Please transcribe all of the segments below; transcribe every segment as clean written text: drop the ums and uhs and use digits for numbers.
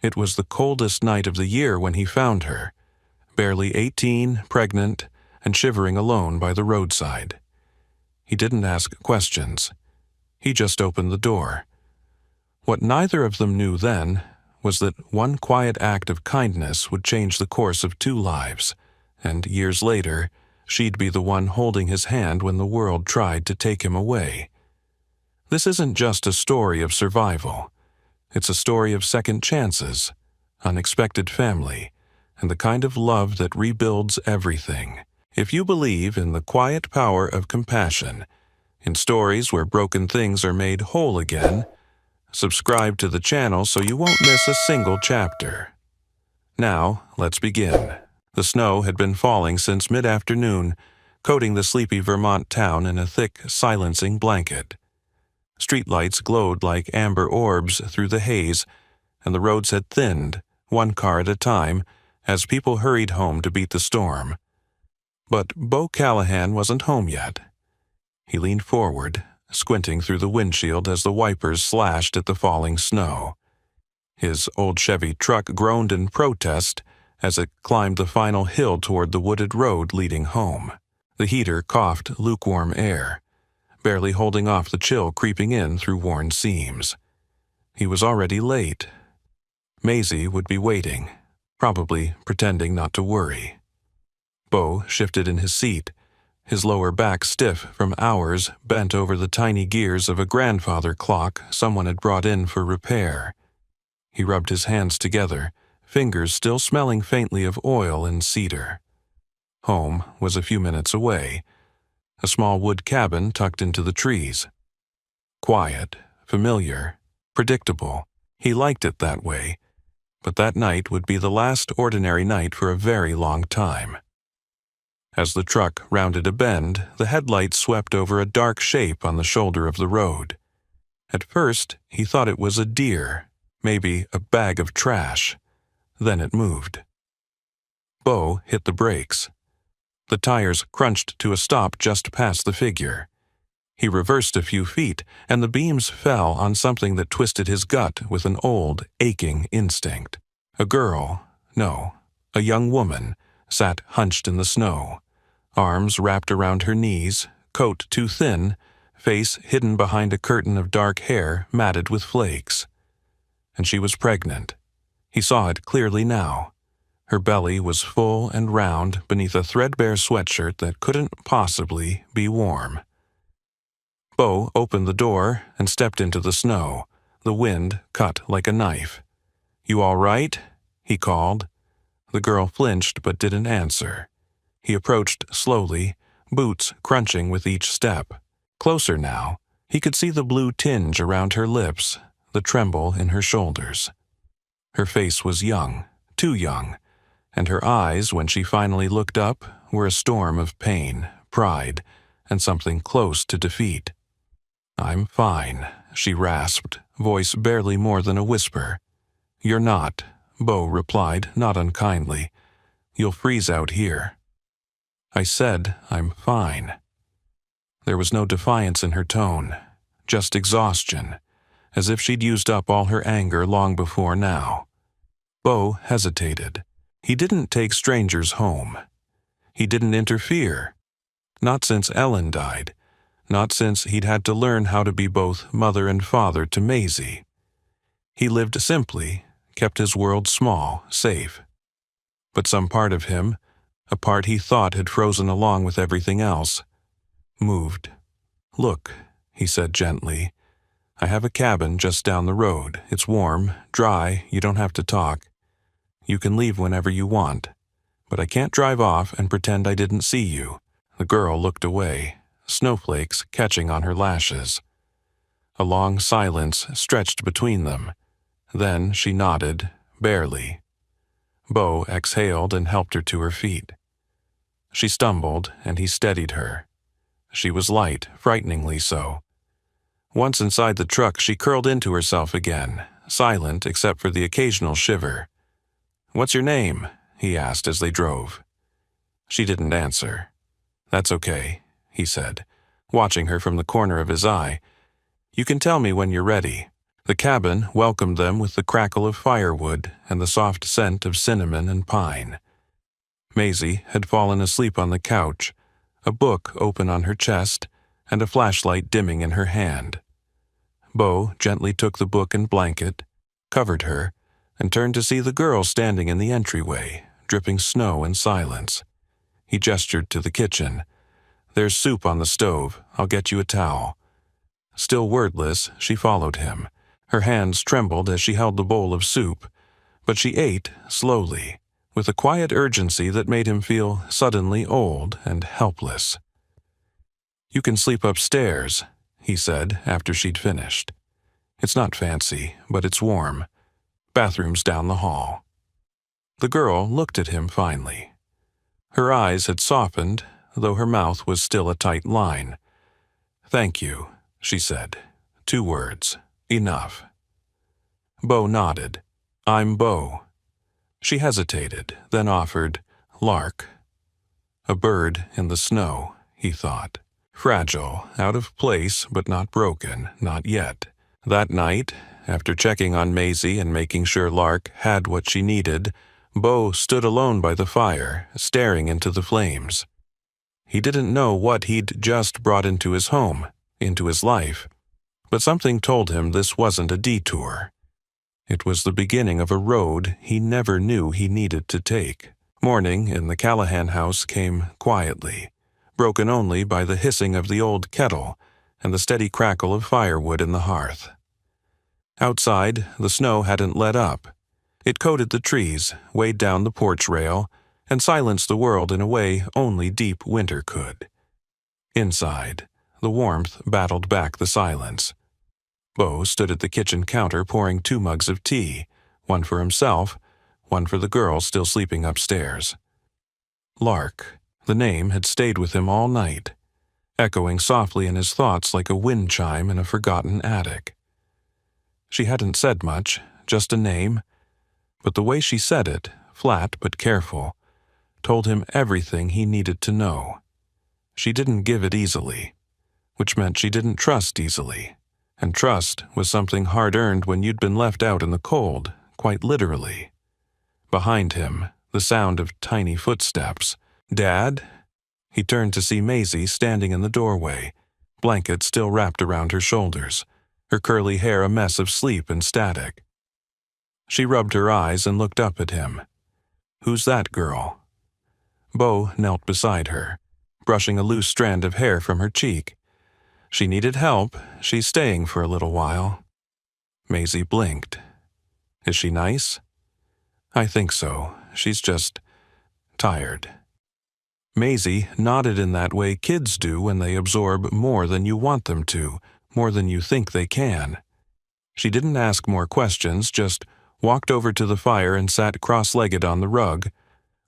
It was the coldest night of the year when he found her, barely 18, pregnant, and shivering alone by the roadside. He didn't ask questions. He just opened the door. What neither of them knew then was that one quiet act of kindness would change the course of 2 lives, and years later, she'd be the one holding his hand when the world tried to take him away. This isn't just a story of survival. It's a story of second chances, unexpected family, and the kind of love that rebuilds everything. If you believe in the quiet power of compassion, in stories where broken things are made whole again, subscribe to the channel so you won't miss a single chapter. Now, let's begin. The snow had been falling since mid-afternoon, coating the sleepy Vermont town in a thick, silencing blanket. Streetlights glowed like amber orbs through the haze, and the roads had thinned, one car at a time, as people hurried home to beat the storm. But Beau Callahan wasn't home yet. He leaned forward, squinting through the windshield as the wipers slashed at the falling snow. His old Chevy truck groaned in protest as it climbed the final hill toward the wooded road leading home. The heater coughed lukewarm air, barely holding off the chill creeping in through worn seams. He was already late. Maisie would be waiting, probably pretending not to worry. Beau shifted in his seat, his lower back stiff from hours bent over the tiny gears of a grandfather clock someone had brought in for repair. He rubbed his hands together, fingers still smelling faintly of oil and cedar. Home was a few minutes away, a small wood cabin tucked into the trees. Quiet, familiar, predictable. He liked it that way, but that night would be the last ordinary night for a very long time. As the truck rounded a bend, the headlights swept over a dark shape on the shoulder of the road. At first, he thought it was a deer, maybe a bag of trash. Then it moved. Beau hit the brakes. The tires crunched to a stop just past the figure. He reversed a few feet, and the beams fell on something that twisted his gut with an old, aching instinct. A girl, no, a young woman, sat hunched in the snow, arms wrapped around her knees, coat too thin, face hidden behind a curtain of dark hair matted with flakes. And she was pregnant. He saw it clearly now. Her belly was full and round beneath a threadbare sweatshirt that couldn't possibly be warm. Beau opened the door and stepped into the snow, the wind cut like a knife. "You all right?" he called. The girl flinched but didn't answer. He approached slowly, boots crunching with each step. Closer now, he could see the blue tinge around her lips, the tremble in her shoulders. Her face was young, too young, and her eyes, when she finally looked up, were a storm of pain, pride, and something close to defeat. "I'm fine," she rasped, voice barely more than a whisper. "You're not," Beau replied, not unkindly. "You'll freeze out here." "I said I'm fine." There was no defiance in her tone, just exhaustion, as if she'd used up all her anger long before now. Beau hesitated. He didn't take strangers home. He didn't interfere. Not since Ellen died. Not since he'd had to learn how to be both mother and father to Maisie. He lived simply, kept his world small, safe. But some part of him, a part he thought had frozen along with everything else, moved. "Look," he said gently. "I have a cabin just down the road. It's warm, dry, you don't have to talk. You can leave whenever you want. But I can't drive off and pretend I didn't see you." The girl looked away, snowflakes catching on her lashes. A long silence stretched between them. Then she nodded, barely. Beau exhaled and helped her to her feet. She stumbled, and he steadied her. She was light, frighteningly so. Once inside the truck, she curled into herself again, silent except for the occasional shiver. "What's your name?" he asked as they drove. She didn't answer. "That's okay," he said, watching her from the corner of his eye. "You can tell me when you're ready." The cabin welcomed them with the crackle of firewood and the soft scent of cinnamon and pine. Maisie had fallen asleep on the couch, a book open on her chest and a flashlight dimming in her hand. Bo gently took the book and blanket, covered her, and turned to see the girl standing in the entryway, dripping snow in silence. He gestured to the kitchen. "There's soup on the stove. I'll get you a towel." Still wordless, she followed him. Her hands trembled as she held the bowl of soup, but she ate slowly, with a quiet urgency that made him feel suddenly old and helpless. "You can sleep upstairs," he said after she'd finished. "It's not fancy, but it's warm. Bathroom's down the hall." The girl looked at him finally. Her eyes had softened, though her mouth was still a tight line. "Thank you," she said. 2 words. Enough. Bo nodded. "I'm Bo." She hesitated, then offered, "Lark." A bird in the snow, he thought. Fragile, out of place, but not broken, not yet. That night, after checking on Maisie and making sure Lark had what she needed, Bo stood alone by the fire, staring into the flames. He didn't know what he'd just brought into his home, into his life, but something told him this wasn't a detour. It was the beginning of a road he never knew he needed to take. Morning in the Callahan house came quietly, broken only by the hissing of the old kettle and the steady crackle of firewood in the hearth. Outside, the snow hadn't let up. It coated the trees, weighed down the porch rail, and silenced the world in a way only deep winter could. Inside, the warmth battled back the silence. Bo stood at the kitchen counter pouring 2 mugs of tea, one for himself, one for the girl still sleeping upstairs. Lark, the name had stayed with him all night, echoing softly in his thoughts like a wind chime in a forgotten attic. She hadn't said much, just a name, but the way she said it, flat but careful, told him everything he needed to know. She didn't give it easily, which meant she didn't trust easily. And trust was something hard-earned when you'd been left out in the cold, quite literally. Behind him, the sound of tiny footsteps. "Dad?" He turned to see Maisie standing in the doorway, blanket still wrapped around her shoulders, her curly hair a mess of sleep and static. She rubbed her eyes and looked up at him. "Who's that girl?" Bo knelt beside her, brushing a loose strand of hair from her cheek. "She needed help. She's staying for a little while." Maisie blinked. "Is she nice?" "I think so. She's just tired." Maisie nodded in that way kids do when they absorb more than you want them to, more than you think they can. She didn't ask more questions, just walked over to the fire and sat cross-legged on the rug,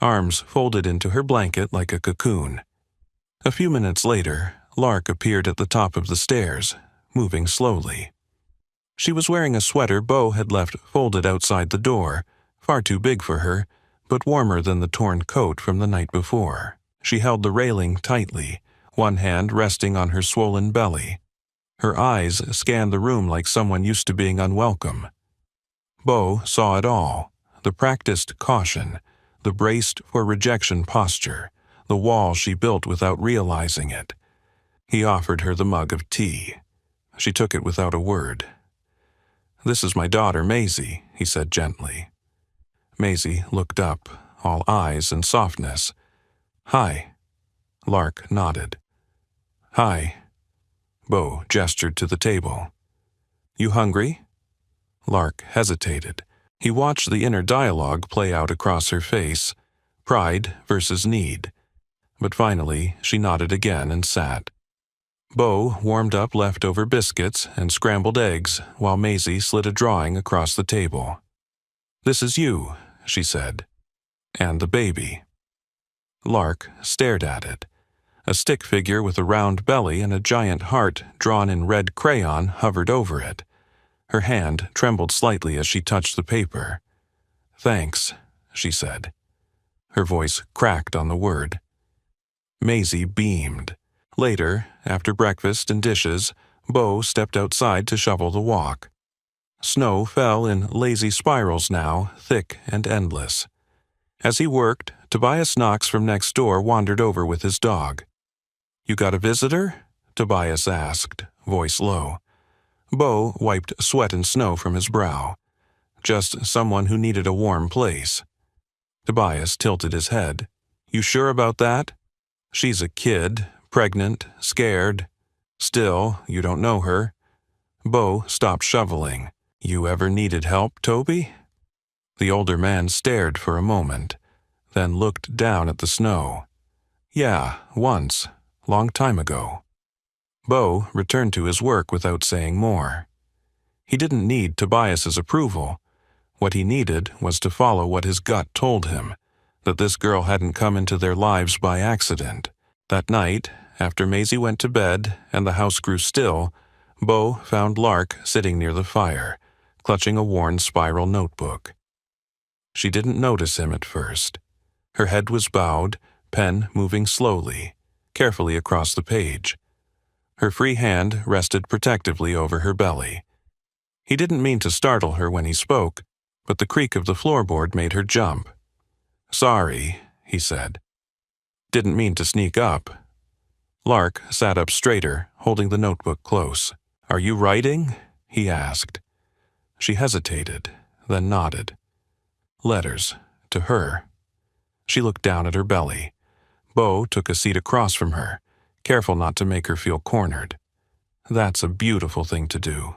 arms folded into her blanket like a cocoon. A few minutes later, Lark appeared at the top of the stairs, moving slowly. She was wearing a sweater Bo had left folded outside the door, far too big for her, but warmer than the torn coat from the night before. She held the railing tightly, one hand resting on her swollen belly. Her eyes scanned the room like someone used to being unwelcome. Bo saw it all, the practiced caution, the braced for rejection posture, the wall she built without realizing it. He offered her the mug of tea. She took it without a word. "This is my daughter, Maisie," he said gently. Maisie looked up, all eyes and softness. "Hi." Lark nodded. "Hi." Bo gestured to the table. "You hungry?" Lark hesitated. He watched the inner dialogue play out across her face, pride versus need. But finally, she nodded again and sat. Bo warmed up leftover biscuits and scrambled eggs while Maisie slid a drawing across the table. "This is you," she said. "And the baby." Lark stared at it. A stick figure with a round belly and a giant heart drawn in red crayon hovered over it. Her hand trembled slightly as she touched the paper. "Thanks," she said. Her voice cracked on the word. Maisie beamed. Later, after breakfast and dishes, Bo stepped outside to shovel the walk. Snow fell in lazy spirals now, thick and endless. As he worked, Tobias Knox from next door wandered over with his dog. "You got a visitor?" Tobias asked, voice low. Bo wiped sweat and snow from his brow. "Just someone who needed a warm place." Tobias tilted his head. "You sure about that? She's a kid, pregnant, scared. Still, you don't know her." Bo stopped shoveling. "You ever needed help, Toby?" The older man stared for a moment, then looked down at the snow. "Yeah, once. Long time ago." Bo returned to his work without saying more. He didn't need Tobias's approval. What he needed was to follow what his gut told him, that this girl hadn't come into their lives by accident. That night, after Maisie went to bed and the house grew still, Bo found Lark sitting near the fire, clutching a worn spiral notebook. She didn't notice him at first. Her head was bowed, pen moving slowly, carefully across the page. Her free hand rested protectively over her belly. He didn't mean to startle her when he spoke, but the creak of the floorboard made her jump. "Sorry," he said. "Didn't mean to sneak up." Lark sat up straighter, holding the notebook close. "Are you writing?" he asked. She hesitated, then nodded. "Letters. To her." She looked down at her belly. Bo took a seat across from her, careful not to make her feel cornered. "That's a beautiful thing to do."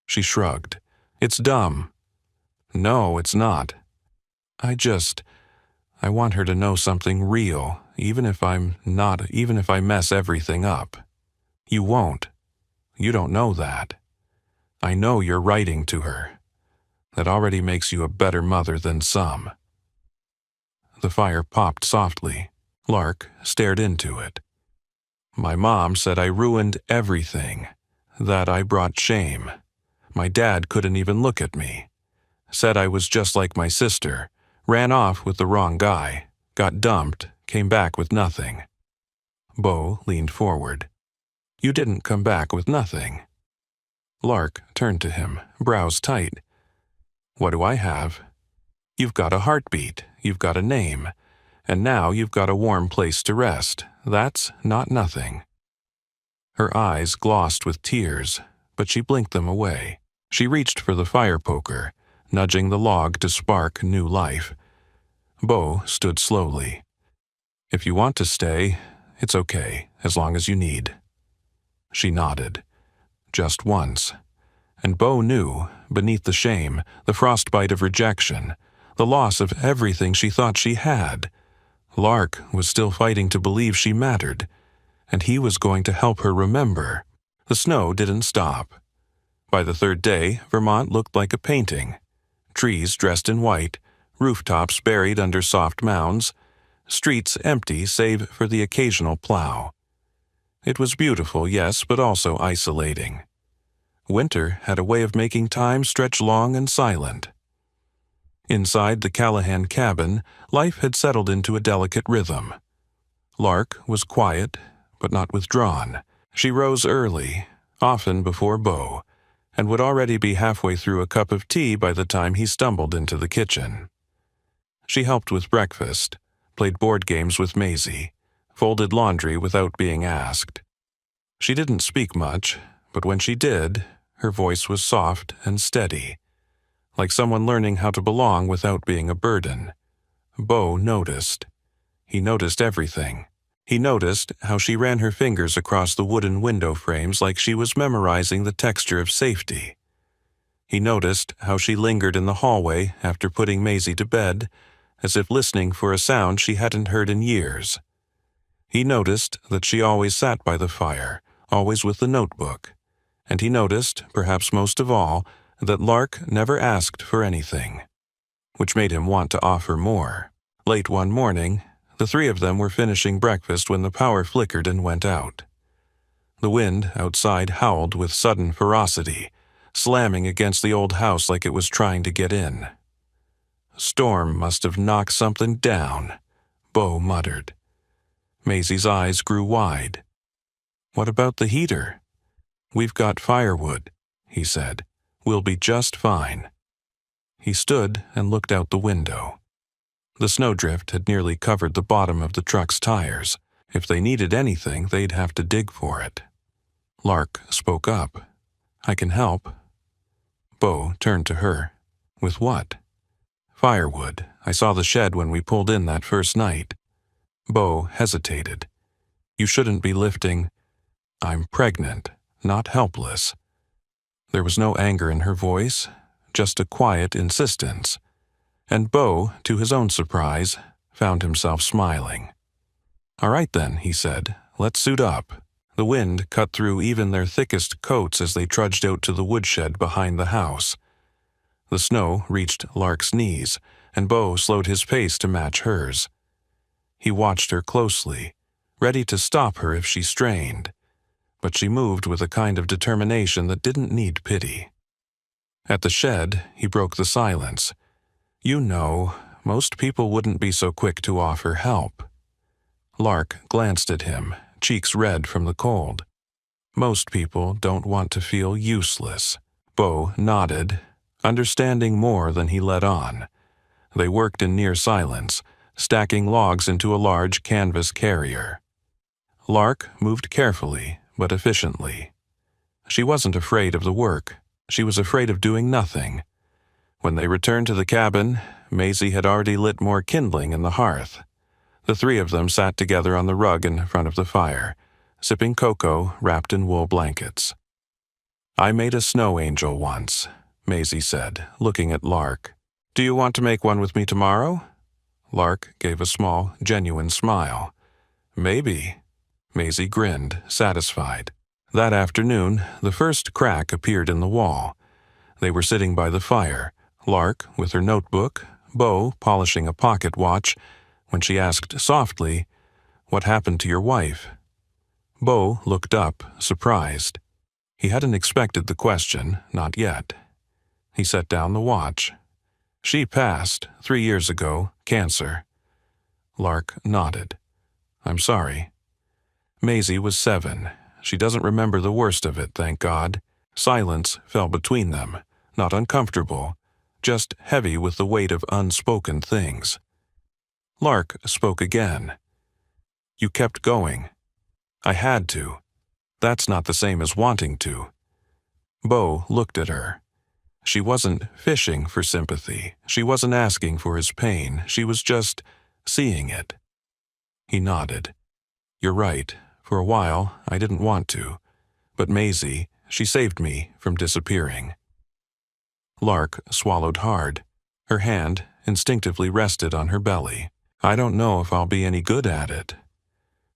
She shrugged. "It's dumb." "No, it's not. I want her to know something real, even if I mess everything up." "You won't. You don't know that. I know you're writing to her. That already makes you a better mother than some." The fire popped softly. Lark stared into it. "My mom said I ruined everything, that I brought shame. My dad couldn't even look at me. Said I was just like my sister, ran off with the wrong guy, got dumped, came back with nothing." Bo leaned forward. "You didn't come back with nothing." Lark turned to him, brows tight. "What do I have? You've got a heartbeat, you've got a name, and now you've got a warm place to rest. That's not nothing." Her eyes glossed with tears, but she blinked them away. She reached for the fire poker, nudging the log to spark new life. Bo stood slowly. "If you want to stay, it's okay, as long as you need." She nodded. Just once. And Bo knew, beneath the shame, the frostbite of rejection, the loss of everything she thought she had, Lark was still fighting to believe she mattered, and he was going to help her remember. The snow didn't stop. By the third day, Vermont looked like a painting. Trees dressed in white, rooftops buried under soft mounds, streets empty save for the occasional plow. It was beautiful, yes, but also isolating. Winter had a way of making time stretch long and silent. Inside the Callahan cabin, life had settled into a delicate rhythm. Lark was quiet, but not withdrawn. She rose early, often before Bo, and would already be halfway through a cup of tea by the time he stumbled into the kitchen. She helped with breakfast, played board games with Maisie, folded laundry without being asked. She didn't speak much, but when she did, her voice was soft and steady, like someone learning how to belong without being a burden. Bo noticed. He noticed everything. He noticed how she ran her fingers across the wooden window frames like she was memorizing the texture of safety. He noticed how she lingered in the hallway after putting Maisie to bed, as if listening for a sound she hadn't heard in years. He noticed that she always sat by the fire, always with the notebook. And he noticed, perhaps most of all, that Lark never asked for anything, which made him want to offer more. Late one morning, the three of them were finishing breakfast when the power flickered and went out. The wind outside howled with sudden ferocity, slamming against the old house like it was trying to get in. "A storm must have knocked something down," Bo muttered. Maisie's eyes grew wide. "What about the heater?" "We've got firewood," he said. We'll be just fine." He stood and looked out the window. The snowdrift had nearly covered the bottom of the truck's tires. If they needed anything, they'd have to dig for it. Lark spoke up. "I can help." Bo turned to her. "With what?" "Firewood. I saw the shed when we pulled in that first night." Bo hesitated. "You shouldn't be lifting." "I'm pregnant, not helpless." There was no anger in her voice, just a quiet insistence. And Bo, to his own surprise, found himself smiling. "All right then," he said. "Let's suit up." The wind cut through even their thickest coats as they trudged out to the woodshed behind the house. The snow reached Lark's knees, and Bo slowed his pace to match hers. He watched her closely, ready to stop her if she strained, but she moved with a kind of determination that didn't need pity. At the shed, he broke the silence. "You know, most people wouldn't be so quick to offer help." Lark glanced at him, cheeks red from the cold. "Most people don't want to feel useless." Bo nodded, understanding more than he let on. They worked in near silence, stacking logs into a large canvas carrier. Lark moved carefully, but efficiently. She wasn't afraid of the work. She was afraid of doing nothing. When they returned to the cabin, Maisie had already lit more kindling in the hearth. The three of them sat together on the rug in front of the fire, sipping cocoa wrapped in wool blankets. "I made a snow angel once," Maisie said, looking at Lark. "Do you want to make one with me tomorrow?" Lark gave a small, genuine smile. "Maybe." Maisie grinned, satisfied. That afternoon, the first crack appeared in the wall. They were sitting by the fire, Lark with her notebook, Bo polishing a pocket watch, when she asked softly, "What happened to your wife?" Bo looked up, surprised. He hadn't expected the question, not yet. He set down the watch. "She passed 3 years ago, cancer." Lark nodded. "I'm sorry." Maisie was 7. She doesn't remember the worst of it, thank God. Silence fell between them, not uncomfortable, just heavy with the weight of unspoken things. Lark spoke again. "You kept going." "I had to. That's not the same as wanting to." Bo looked at her. She wasn't fishing for sympathy. She wasn't asking for his pain. She was just seeing it. He nodded. "You're right. For a while, I didn't want to. But Maisie, she saved me from disappearing." Lark swallowed hard. Her hand instinctively rested on her belly. "I don't know if I'll be any good at it."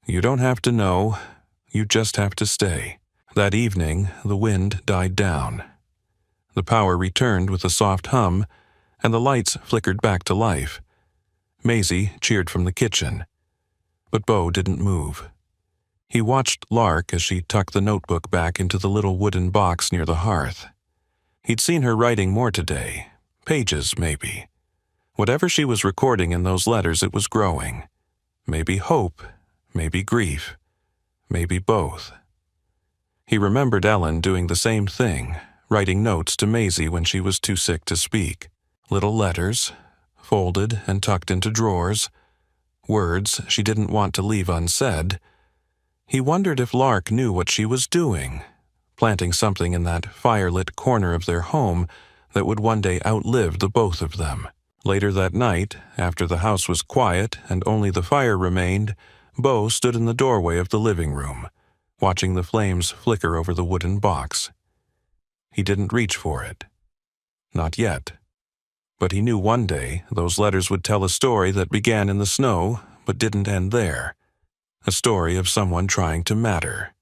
"You don't have to know. You just have to stay." That evening, the wind died down. The power returned with a soft hum, and the lights flickered back to life. Maisie cheered from the kitchen. But Bo didn't move. He watched Lark as she tucked the notebook back into the little wooden box near the hearth. He'd seen her writing more today. Pages, maybe. Whatever she was recording in those letters, it was growing. Maybe hope, maybe grief, maybe both. He remembered Ellen doing the same thing, writing notes to Maisie when she was too sick to speak. Little letters, folded and tucked into drawers, words she didn't want to leave unsaid. He wondered if Lark knew what she was doing, planting something in that firelit corner of their home that would one day outlive the both of them. Later that night, after the house was quiet and only the fire remained, Bo stood in the doorway of the living room, watching the flames flicker over the wooden box. He didn't reach for it. Not yet. But he knew one day those letters would tell a story that began in the snow but didn't end there. A story of someone trying to matter,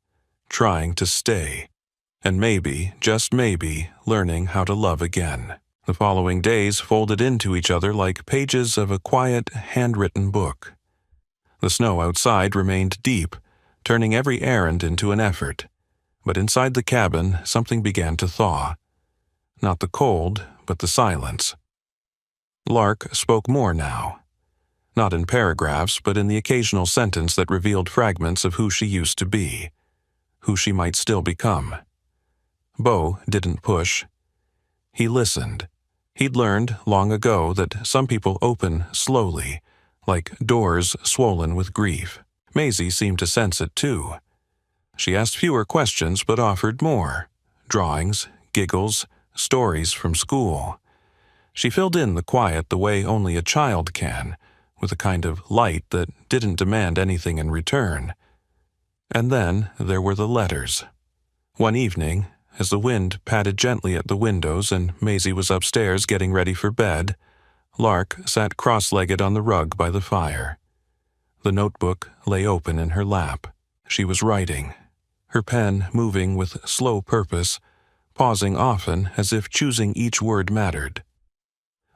trying to stay, and maybe, just maybe, learning how to love again. The following days folded into each other like pages of a quiet, handwritten book. The snow outside remained deep, turning every errand into an effort. But inside the cabin, something began to thaw. Not the cold, but the silence. Lark spoke more now. Not in paragraphs, but in the occasional sentence that revealed fragments of who she used to be, who she might still become. Bo didn't push. He listened. He'd learned long ago that some people open slowly, like doors swollen with grief. Maisie seemed to sense it too. She asked fewer questions but offered more. Drawings, giggles, stories from school. She filled in the quiet the way only a child can, with a kind of light that didn't demand anything in return. And then there were the letters. One evening, as the wind patted gently at the windows and Maisie was upstairs getting ready for bed, Lark sat cross-legged on the rug by the fire. The notebook lay open in her lap. She was writing, her pen moving with slow purpose, pausing often as if choosing each word mattered.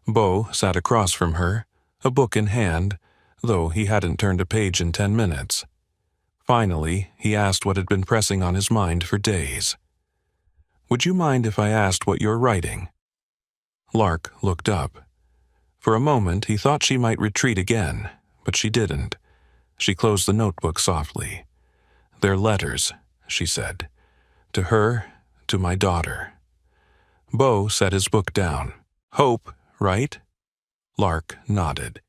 Beau sat across from her, a book in hand, though he hadn't turned a page in 10 minutes. Finally, he asked what had been pressing on his mind for days. "Would you mind if I asked what you're writing?" Lark looked up. For a moment, he thought she might retreat again, but she didn't. She closed the notebook softly. "They're letters," she said. "To her, to my daughter." Beau set his book down. "Hope, right?" Lark nodded.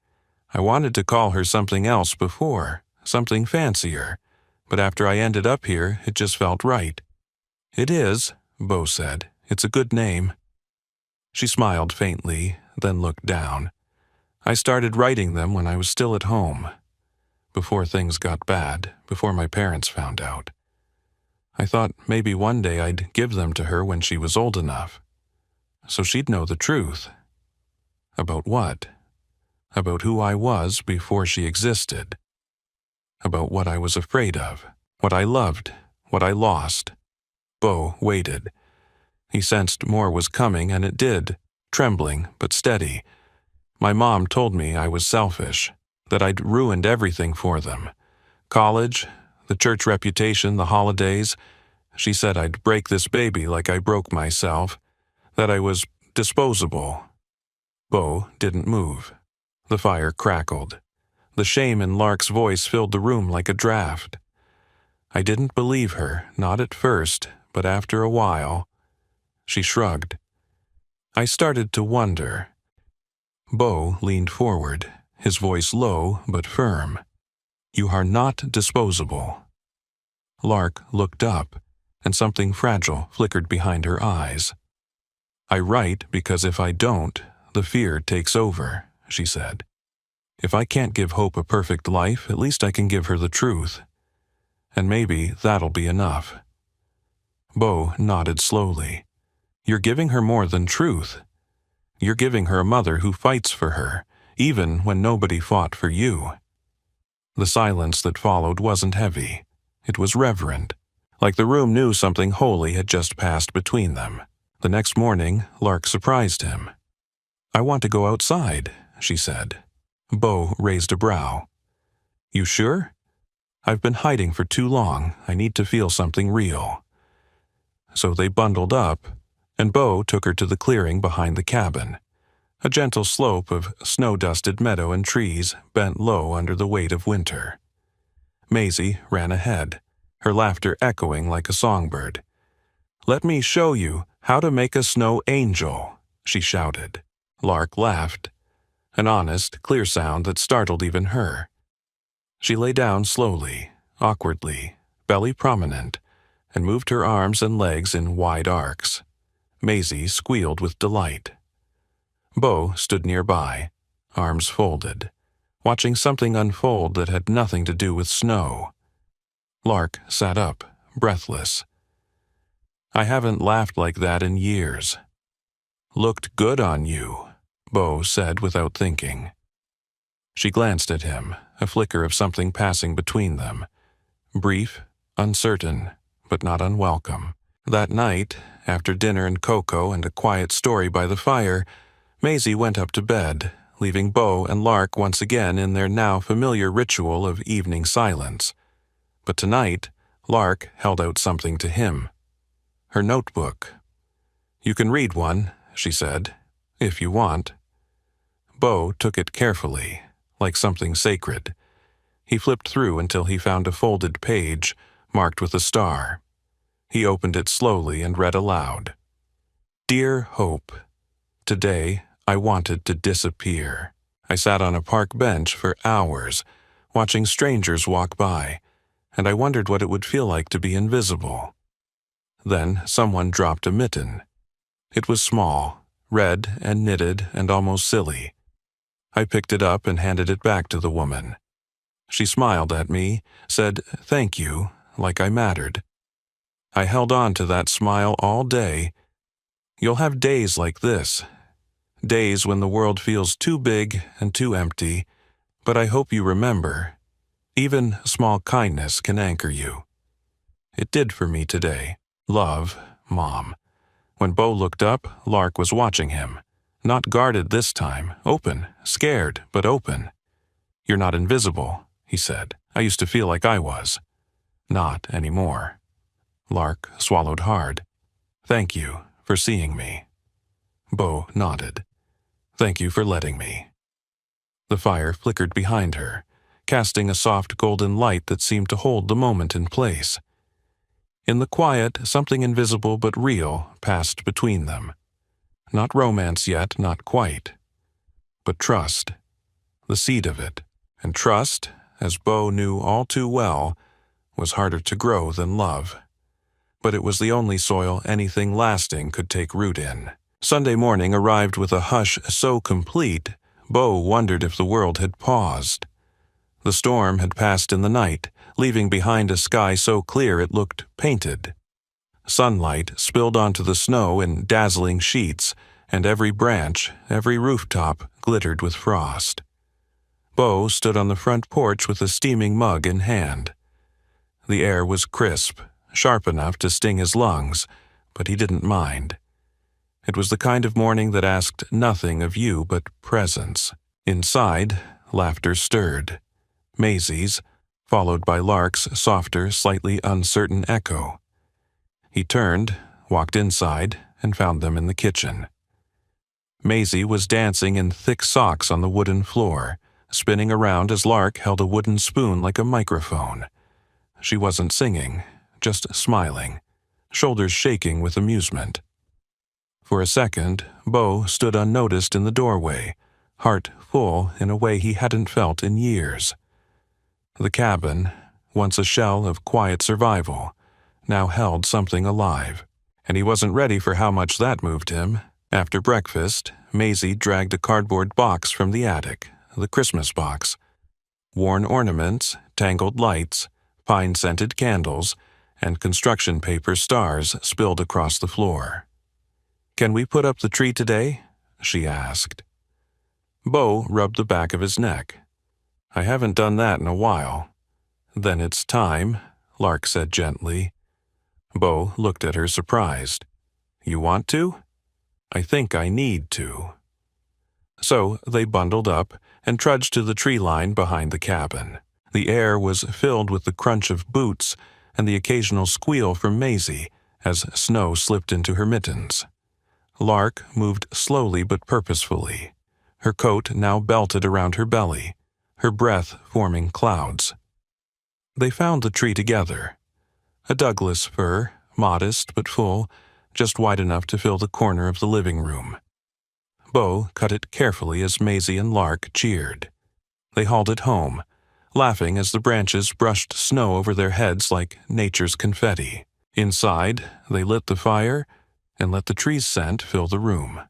"I wanted to call her something else before, something fancier, but after I ended up here, it just felt right." "It is," Beau said. "It's a good name." She smiled faintly, then looked down. "I started writing them when I was still at home. Before things got bad, before my parents found out. I thought maybe one day I'd give them to her when she was old enough. So she'd know the truth." "About what?" "About who I was before she existed. About what I was afraid of, what I loved, what I lost." Beau waited. He sensed more was coming, and it did, trembling but steady. "My mom told me I was selfish, that I'd ruined everything for them. College, the church reputation, the holidays. She said I'd break this baby like I broke myself, that I was disposable." Beau didn't move. The fire crackled. The shame in Lark's voice filled the room like a draft. "I didn't believe her, not at first, but after a while." She shrugged. "I started to wonder." Beau leaned forward, his voice low but firm. "You are not disposable." Lark looked up, and something fragile flickered behind her eyes. "I write because if I don't, the fear takes over," she said. "If I can't give Hope a perfect life, at least I can give her the truth. And maybe that'll be enough." Beau nodded slowly. "You're giving her more than truth. You're giving her a mother who fights for her, even when nobody fought for you." The silence that followed wasn't heavy. It was reverent, like the room knew something holy had just passed between them. The next morning, Lark surprised him. "I want to go outside," she said. Beau raised a brow. "You sure?" "I've been hiding for too long. I need to feel something real." So they bundled up, and Beau took her to the clearing behind the cabin, a gentle slope of snow-dusted meadow and trees bent low under the weight of winter. Maisie ran ahead, her laughter echoing like a songbird. "Let me show you how to make a snow angel," she shouted. Lark laughed, an honest, clear sound that startled even her. She lay down slowly, awkwardly, belly prominent, and moved her arms and legs in wide arcs. Maisie squealed with delight. Beau stood nearby, arms folded, watching something unfold that had nothing to do with snow. Lark sat up, breathless. "I haven't laughed like that in years." "Looked good on you," Beau said without thinking. She glanced at him, a flicker of something passing between them. Brief, uncertain, but not unwelcome. That night, after dinner and cocoa and a quiet story by the fire, Maisie went up to bed, leaving Beau and Lark once again in their now familiar ritual of evening silence. But tonight, Lark held out something to him. Her notebook. "You can read one," she said, "if you want." Beau took it carefully, like something sacred. He flipped through until he found a folded page, marked with a star. He opened it slowly and read aloud. Dear Hope, today I wanted to disappear. I sat on a park bench for hours, watching strangers walk by, and I wondered what it would feel like to be invisible. Then someone dropped a mitten. It was small, red and knitted and almost silly. I picked it up and handed it back to the woman. She smiled at me, said thank you, like I mattered. I held on to that smile all day. You'll have days like this, days when the world feels too big and too empty, but I hope you remember, even small kindness can anchor you. It did for me today. Love, Mom. When Bo looked up, Lark was watching him. Not guarded this time, open, scared, but open. You're not invisible, he said. I used to feel like I was. Not anymore. Lark swallowed hard. Thank you for seeing me. Bo nodded. Thank you for letting me. The fire flickered behind her, casting a soft golden light that seemed to hold the moment in place. In the quiet, something invisible but real passed between them. Not romance yet, not quite. But trust, the seed of it. And trust, as Bo knew all too well, was harder to grow than love. But it was the only soil anything lasting could take root in. Sunday morning arrived with a hush so complete, Bo wondered if the world had paused. The storm had passed in the night, leaving behind a sky so clear it looked painted. Sunlight spilled onto the snow in dazzling sheets, and every branch, every rooftop glittered with frost. Bo stood on the front porch with a steaming mug in hand. The air was crisp, sharp enough to sting his lungs, but he didn't mind. It was the kind of morning that asked nothing of you but presence. Inside, laughter stirred. Maisie's, followed by Lark's softer, slightly uncertain echo. He turned, walked inside, and found them in the kitchen. Maisie was dancing in thick socks on the wooden floor, spinning around as Lark held a wooden spoon like a microphone. She wasn't singing, just smiling, shoulders shaking with amusement. For a second, Bo stood unnoticed in the doorway, heart full in a way he hadn't felt in years. The cabin, once a shell of quiet survival, now held something alive, and he wasn't ready for how much that moved him. After breakfast, Maisie dragged a cardboard box from the attic, the Christmas box. Worn ornaments, tangled lights, pine-scented candles, and construction paper stars spilled across the floor. "Can we put up the tree today?" she asked. Bo rubbed the back of his neck. "I haven't done that in a while." "Then it's time," Lark said gently. Bo looked at her surprised. "You want to?" "I think I need to." So they bundled up and trudged to the tree line behind the cabin. The air was filled with the crunch of boots and the occasional squeal from Maisie as snow slipped into her mittens. Lark moved slowly but purposefully, her coat now belted around her belly, her breath forming clouds. They found the tree together. A Douglas fir, modest but full, just wide enough to fill the corner of the living room. Bo cut it carefully as Maisie and Lark cheered. They hauled it home, laughing as the branches brushed snow over their heads like nature's confetti. Inside, they lit the fire and let the tree's scent fill the room.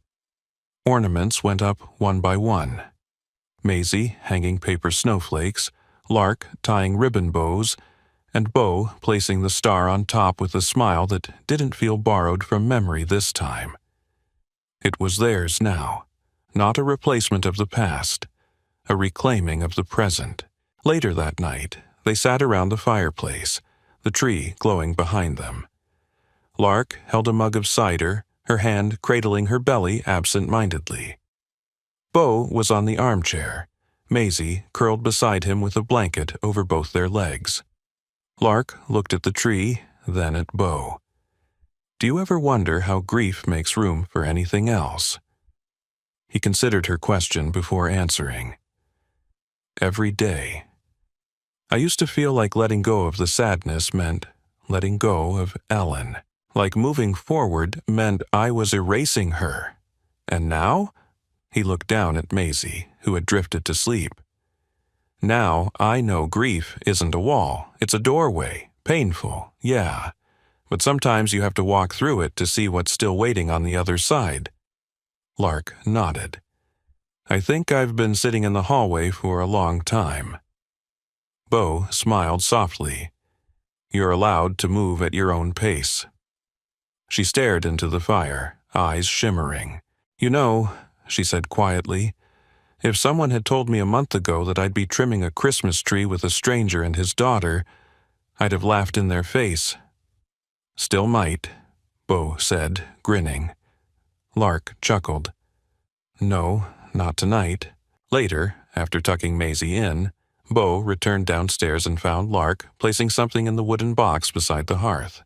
Ornaments went up one by one. Maisie hanging paper snowflakes, Lark tying ribbon bows, and Bo placing the star on top with a smile that didn't feel borrowed from memory this time. It was theirs now, not a replacement of the past, a reclaiming of the present. Later that night, they sat around the fireplace, the tree glowing behind them. Lark held a mug of cider, her hand cradling her belly absent-mindedly. Bo was on the armchair, Maisie curled beside him with a blanket over both their legs. Lark looked at the tree, then at Bo. "Do you ever wonder how grief makes room for anything else?" He considered her question before answering. "Every day. I used to feel like letting go of the sadness meant letting go of Ellen." Like moving forward meant I was erasing her. And now? He looked down at Maisie, who had drifted to sleep. Now I know grief isn't a wall, it's a doorway. Painful, yeah. But sometimes you have to walk through it to see what's still waiting on the other side. Lark nodded. I think I've been sitting in the hallway for a long time. Bo smiled softly. You're allowed to move at your own pace. She stared into the fire, eyes shimmering. You know, she said quietly, if someone had told me a month ago that I'd be trimming a Christmas tree with a stranger and his daughter, I'd have laughed in their face. Still might, Bo said, grinning. Lark chuckled. No, not tonight. Later, after tucking Maisie in, Bo returned downstairs and found Lark placing something in the wooden box beside the hearth.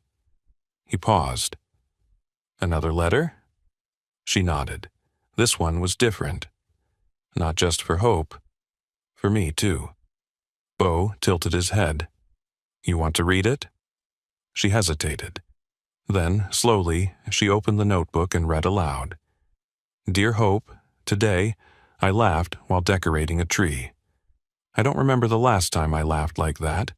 He paused. Another letter? She nodded. This one was different. Not just for Hope. For me, too. Bo tilted his head. You want to read it? She hesitated. Then, slowly, she opened the notebook and read aloud. Dear Hope, today, I laughed while decorating a tree. I don't remember the last time I laughed like that.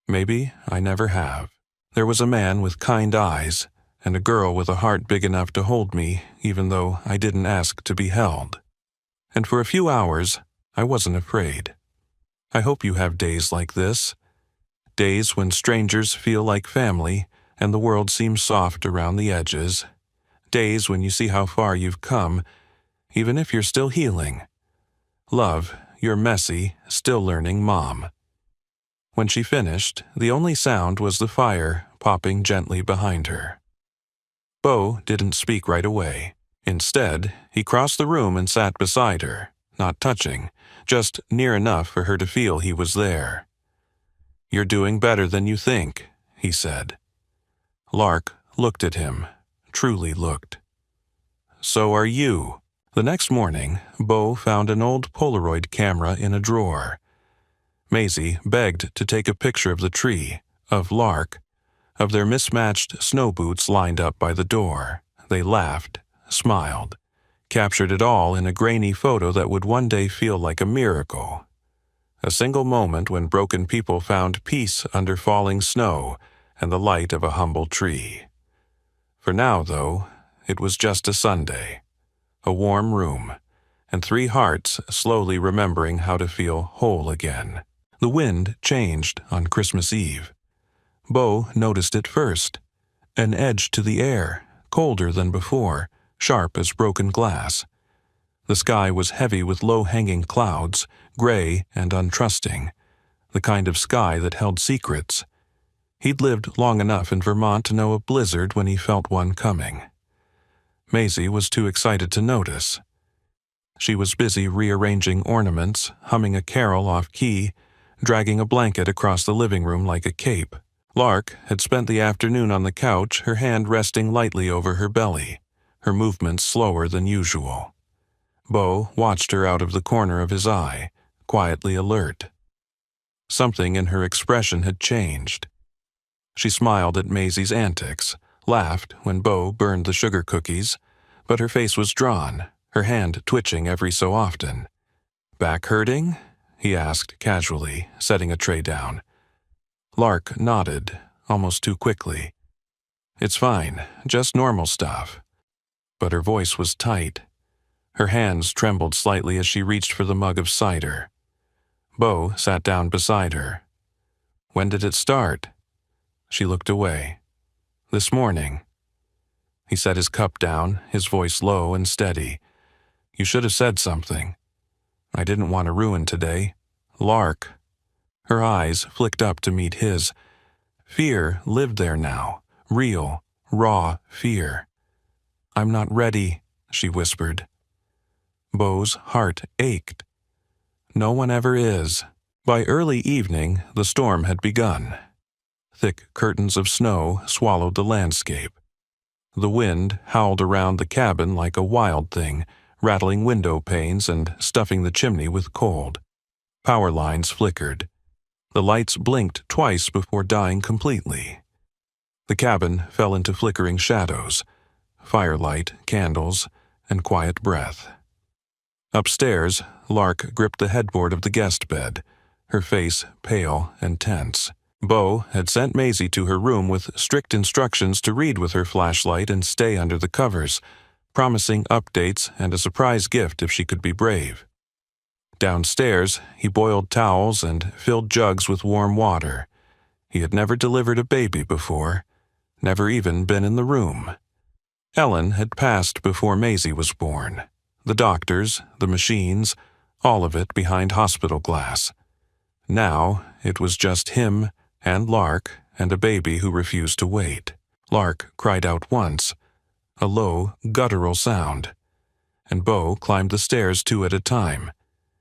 Maybe I never have. There was a man with kind eyes, and a girl with a heart big enough to hold me, even though I didn't ask to be held. And for a few hours, I wasn't afraid. I hope you have days like this. Days when strangers feel like family, and the world seems soft around the edges. Days when you see how far you've come, even if you're still healing. Love, your messy, still learning mom. When she finished, the only sound was the fire popping gently behind her. Bo didn't speak right away. Instead, he crossed the room and sat beside her, not touching, just near enough for her to feel he was there. You're doing better than you think, he said. Lark looked at him, truly looked. So are you. The next morning, Bo found an old Polaroid camera in a drawer. Maisie begged to take a picture of the tree, of Lark, of their mismatched snow boots lined up by the door. They laughed, smiled, captured it all in a grainy photo that would one day feel like a miracle. A single moment when broken people found peace under falling snow and the light of a humble tree. For now, though, it was just a Sunday, a warm room, and 3 hearts slowly remembering how to feel whole again. The wind changed on Christmas Eve. Bo noticed it first. An edge to the air, colder than before, sharp as broken glass. The sky was heavy with low-hanging clouds, gray and untrusting, the kind of sky that held secrets. He'd lived long enough in Vermont to know a blizzard when he felt one coming. Maisie was too excited to notice. She was busy rearranging ornaments, humming a carol off-key, dragging a blanket across the living room like a cape. Lark had spent the afternoon on the couch, her hand resting lightly over her belly, her movements slower than usual. Bo watched her out of the corner of his eye, quietly alert. Something in her expression had changed. She smiled at Maisie's antics, laughed when Bo burned the sugar cookies, but her face was drawn, her hand twitching every so often. Back hurting? He asked casually, setting a tray down. Lark nodded, almost too quickly. It's fine, just normal stuff. But her voice was tight. Her hands trembled slightly as she reached for the mug of cider. Bo sat down beside her. When did it start? She looked away. This morning. He set his cup down, his voice low and steady. You should have said something. I didn't want to ruin today. Lark. Her eyes flicked up to meet his. Fear lived there now, real, raw fear. I'm not ready, she whispered. Bo's heart ached. No one ever is. By early evening, the storm had begun. Thick curtains of snow swallowed the landscape. The wind howled around the cabin like a wild thing, rattling window panes and stuffing the chimney with cold. Power lines flickered. The lights blinked twice before dying completely. The cabin fell into flickering shadows, firelight, candles, and quiet breath. Upstairs, Lark gripped the headboard of the guest bed, her face pale and tense. Bo had sent Maisie to her room with strict instructions to read with her flashlight and stay under the covers, promising updates and a surprise gift if she could be brave. Downstairs, he boiled towels and filled jugs with warm water. He had never delivered a baby before, never even been in the room. Ellen had passed before Maisie was born. The doctors, the machines, all of it behind hospital glass. Now, it was just him and Lark and a baby who refused to wait. Lark cried out once, a low, guttural sound, and Bo climbed the stairs 2 at a time.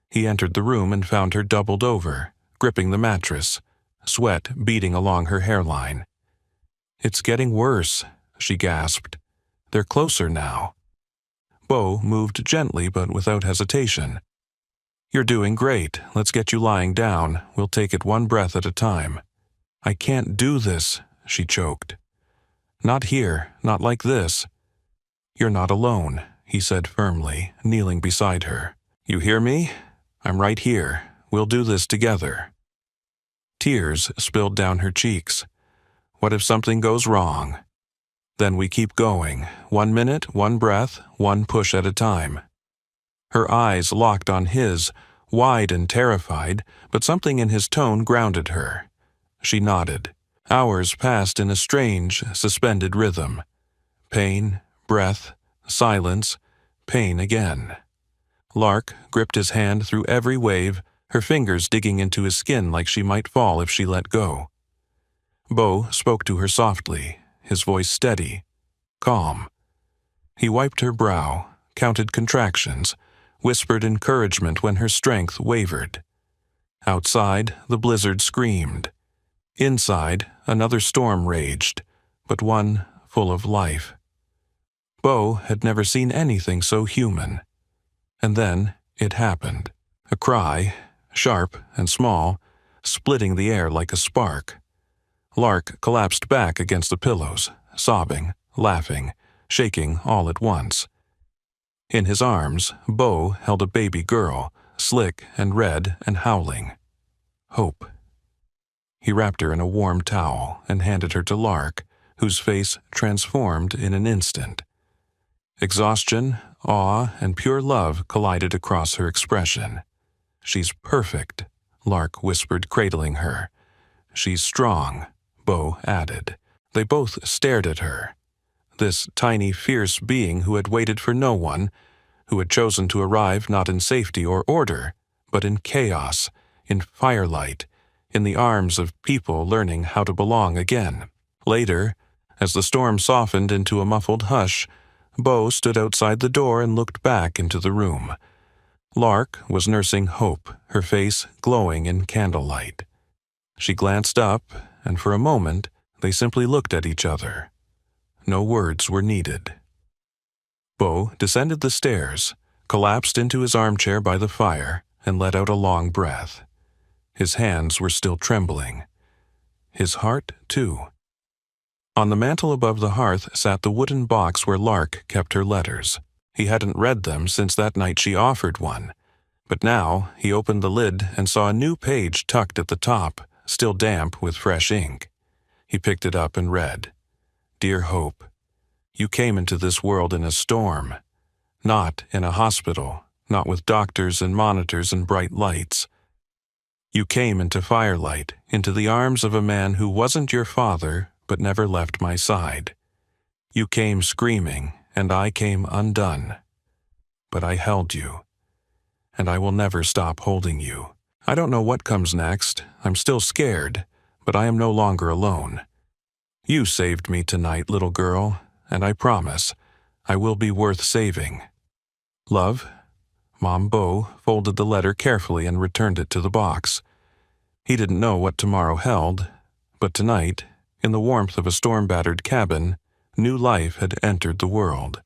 He entered the room and found her doubled over, gripping the mattress, sweat beading along her hairline. "It's getting worse," she gasped. "They're closer now." Bo moved gently but without hesitation. "You're doing great. Let's get you lying down. We'll take it 1 breath at a time." "I can't do this," she choked. "Not here, not like this." "You're not alone," he said firmly, kneeling beside her. "You hear me? I'm right here. We'll do this together." Tears spilled down her cheeks. What if something goes wrong? Then we keep going, 1 minute, 1 breath, 1 push at a time. Her eyes locked on his, wide and terrified, but something in his tone grounded her. She nodded. Hours passed in a strange, suspended rhythm. Pain, breath, silence, pain again. Lark gripped his hand through every wave, her fingers digging into his skin like she might fall if she let go. Bo spoke to her softly, his voice steady, calm. He wiped her brow, counted contractions, whispered encouragement when her strength wavered. Outside, the blizzard screamed. Inside, another storm raged, but one full of life. Bo had never seen anything so human. And then it happened. A cry, sharp and small, splitting the air like a spark. Lark collapsed back against the pillows, sobbing, laughing, shaking all at once. In his arms, Bo held a baby girl, slick and red and howling. Hope. He wrapped her in a warm towel and handed her to Lark, whose face transformed in an instant. Exhaustion, awe, and pure love collided across her expression. "She's perfect," Lark whispered, cradling her. "She's strong," Bo added. They both stared at her. This tiny, fierce being who had waited for no one, who had chosen to arrive not in safety or order, but in chaos, in firelight, in the arms of people learning how to belong again. Later, as the storm softened into a muffled hush, Bo stood outside the door and looked back into the room. Lark was nursing Hope, her face glowing in candlelight. She glanced up, and for a moment they simply looked at each other. No words were needed. Bo descended the stairs, collapsed into his armchair by the fire, and let out a long breath. His hands were still trembling. His heart, too. On the mantel above the hearth sat the wooden box where Lark kept her letters. He hadn't read them since that night she offered one, but now he opened the lid and saw a new page tucked at the top, still damp with fresh ink. He picked it up and read, "Dear Hope, you came into this world in a storm, not in a hospital, not with doctors and monitors and bright lights. You came into firelight, into the arms of a man who wasn't your father, but never left my side. You came screaming, and I came undone. But I held you, and I will never stop holding you. I don't know what comes next. I'm still scared, but I am no longer alone. You saved me tonight, little girl, and I promise I will be worth saving. Love." Mom Bo folded the letter carefully and returned it to the box. He didn't know what tomorrow held, but tonight, in the warmth of a storm-battered cabin, new life had entered the world,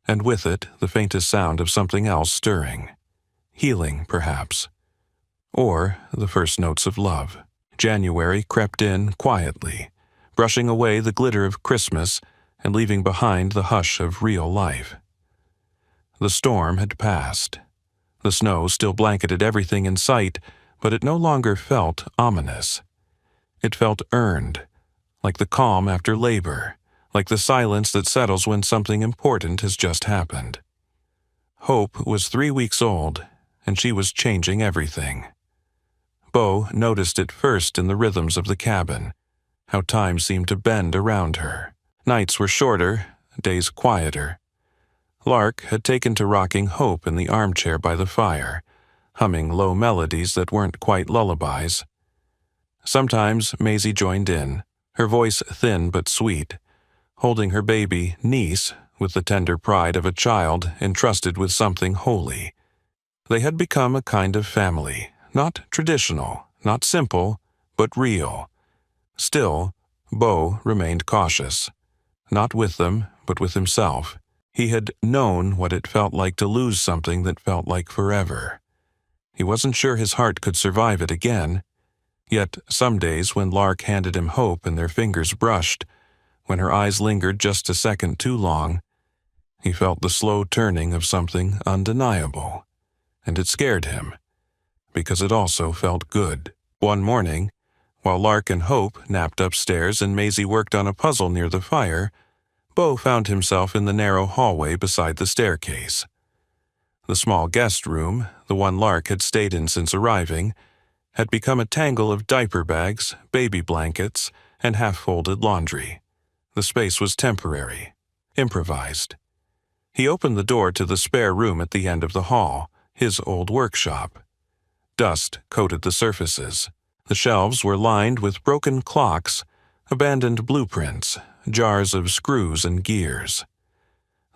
and with it the faintest sound of something else stirring. Healing, perhaps. Or the first notes of love. January crept in quietly, brushing away the glitter of Christmas and leaving behind the hush of real life. The storm had passed. The snow still blanketed everything in sight, but it no longer felt ominous. It felt earned, like the calm after labor, like the silence that settles when something important has just happened. Hope was 3 weeks old, and she was changing everything. Bo noticed it first in the rhythms of the cabin, how time seemed to bend around her. Nights were shorter, days quieter. Lark had taken to rocking Hope in the armchair by the fire, humming low melodies that weren't quite lullabies. Sometimes Maisie joined in, her voice thin but sweet, holding her baby niece with the tender pride of a child entrusted with something holy. They had become a kind of family, not traditional, not simple, but real. Still, Bo remained cautious, not with them, but with himself. He had known what it felt like to lose something that felt like forever. He wasn't sure his heart could survive it again. Yet some days when Lark handed him Hope and their fingers brushed, when her eyes lingered just a second too long, he felt the slow turning of something undeniable. And it scared him, because it also felt good. One morning, while Lark and Hope napped upstairs and Maisie worked on a puzzle near the fire, Bo found himself in the narrow hallway beside the staircase. The small guest room, the one Lark had stayed in since arriving, had become a tangle of diaper bags, baby blankets, and half-folded laundry. The space was temporary, improvised. He opened the door to the spare room at the end of the hall, his old workshop. Dust coated the surfaces. The shelves were lined with broken clocks, abandoned blueprints, jars of screws and gears.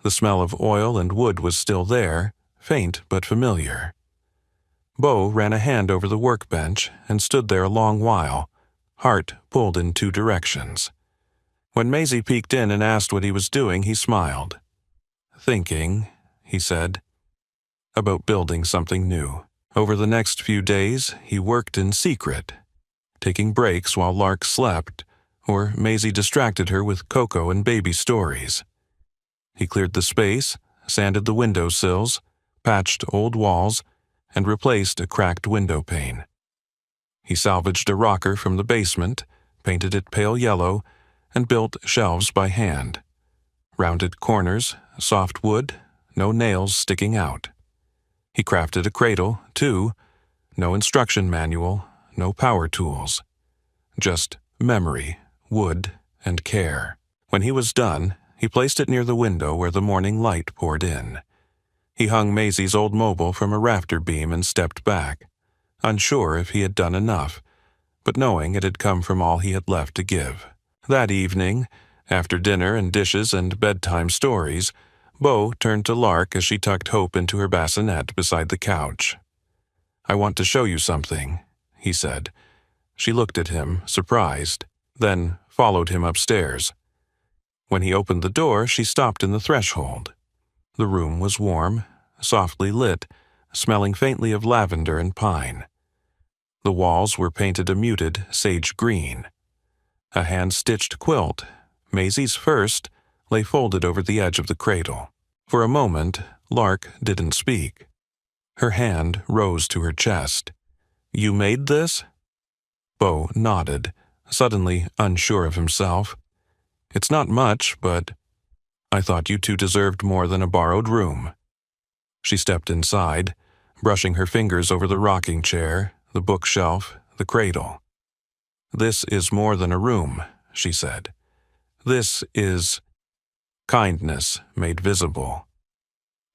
The smell of oil and wood was still there, faint but familiar. Bo ran a hand over the workbench and stood there a long while, heart pulled in 2 directions. When Maisie peeked in and asked what he was doing, he smiled. "Thinking," he said, "about building something new." Over the next few days, he worked in secret, taking breaks while Lark slept, or Maisie distracted her with cocoa and baby stories. He cleared the space, sanded the windowsills, patched old walls, and replaced a cracked window pane. He salvaged a rocker from the basement, painted it pale yellow, and built shelves by hand. Rounded corners, soft wood, no nails sticking out. He crafted a cradle, too, no instruction manual, no power tools. Just memory, wood, and care. When he was done, he placed it near the window where the morning light poured in. He hung Maisie's old mobile from a rafter beam and stepped back, unsure if he had done enough, but knowing it had come from all he had left to give. That evening, after dinner and dishes and bedtime stories, Bo turned to Lark as she tucked Hope into her bassinet beside the couch. "I want to show you something," he said. She looked at him, surprised, then followed him upstairs. When he opened the door, she stopped in the threshold. The room was warm, softly lit, smelling faintly of lavender and pine. The walls were painted a muted sage green. A hand-stitched quilt, Maisie's first, lay folded over the edge of the cradle. For a moment, Lark didn't speak. Her hand rose to her chest. "You made this?" Bo nodded, suddenly unsure of himself. "It's not much, but I thought you two deserved more than a borrowed room." She stepped inside, brushing her fingers over the rocking chair, the bookshelf, the cradle. "This is more than a room," she said. "This is kindness made visible."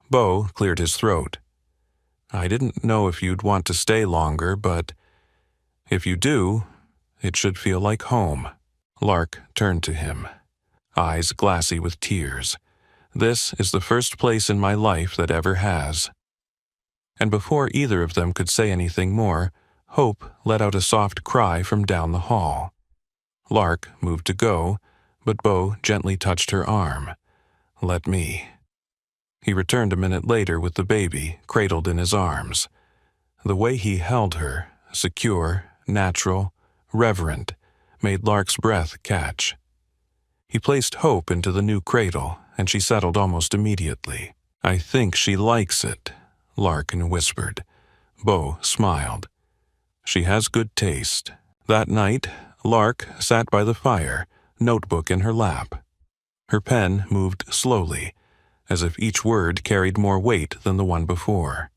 Bo cleared his throat. "I didn't know if you'd want to stay longer, but if you do, it should feel like home." Lark turned to him, eyes glassy with tears. "This is the first place in my life that ever has." And before either of them could say anything more, Hope let out a soft cry from down the hall. Lark moved to go, but Bo gently touched her arm. "Let me." He returned a minute later with the baby cradled in his arms. The way he held her, secure, natural, reverent, made Lark's breath catch. He placed Hope into the new cradle, and she settled almost immediately. "I think she likes it," Larkin whispered. Bo smiled. "She has good taste." That night, Lark sat by the fire, notebook in her lap. Her pen moved slowly, as if each word carried more weight than the one before.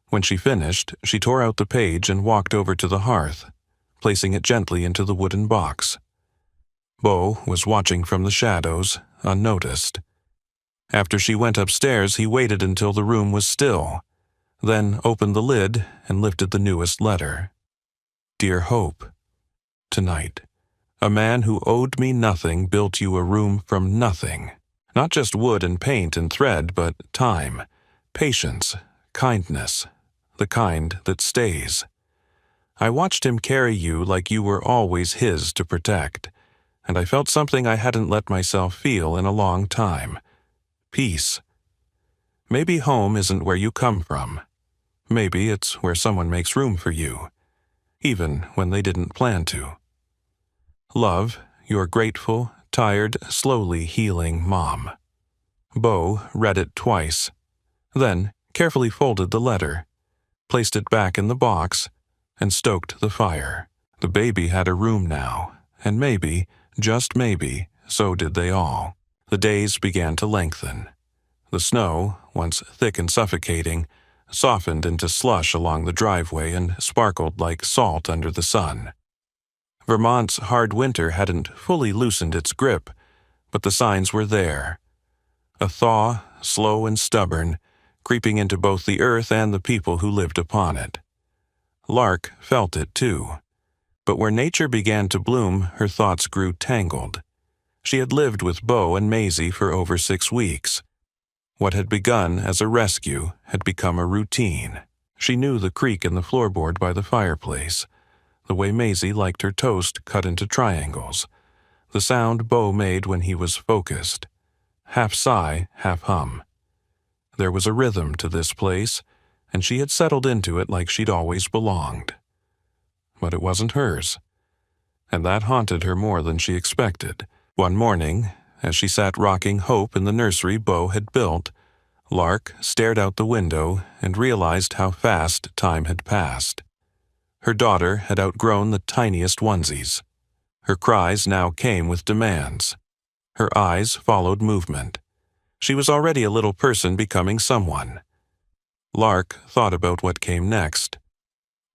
When she finished, she tore out the page and walked over to the hearth, placing it gently into the wooden box. Bo was watching from the shadows, unnoticed. After she went upstairs, he waited until the room was still, then opened the lid and lifted the newest letter. "Dear Hope, tonight, a man who owed me nothing built you a room from nothing. Not just wood and paint and thread, but time, patience, kindness, the kind that stays. I watched him carry you like you were always his to protect, and I felt something I hadn't let myself feel in a long time. Peace. Maybe home isn't where you come from. Maybe it's where someone makes room for you, even when they didn't plan to. Love, your grateful, tired, slowly healing mom." Bo read it twice, then carefully folded the letter, placed it back in the box, and stoked the fire. The baby had a room now, and maybe, just maybe, so did they all. The days began to lengthen. The snow, once thick and suffocating, softened into slush along the driveway and sparkled like salt under the sun. Vermont's hard winter hadn't fully loosened its grip, but the signs were there. A thaw, slow and stubborn, creeping into both the earth and the people who lived upon it. Lark felt it too. But where nature began to bloom, her thoughts grew tangled. She had lived with Bo and Maisie for over 6 weeks. What had begun as a rescue had become a routine. She knew the creak in the floorboard by the fireplace, the way Maisie liked her toast cut into triangles, the sound Bo made when he was focused. Half sigh, half hum. There was a rhythm to this place, and she had settled into it like she'd always belonged. But it wasn't hers, and that haunted her more than she expected. One morning, as she sat rocking Hope in the nursery Bo had built, Lark stared out the window and realized how fast time had passed. Her daughter had outgrown the tiniest onesies. Her cries now came with demands. Her eyes followed movement. She was already a little person becoming someone. Lark thought about what came next.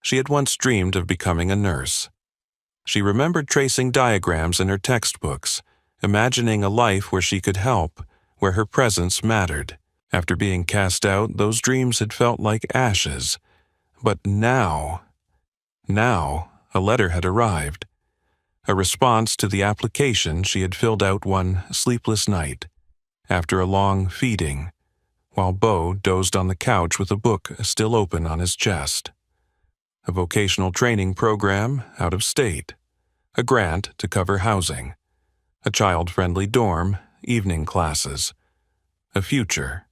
She had once dreamed of becoming a nurse. She remembered tracing diagrams in her textbooks, imagining a life where she could help, where her presence mattered. After being cast out, those dreams had felt like ashes. But now, a letter had arrived. A response to the application she had filled out one sleepless night, after a long feeding, while Bo dozed on the couch with a book still open on his chest. A vocational training program out of state, a grant to cover housing, a child-friendly dorm, evening classes, a future,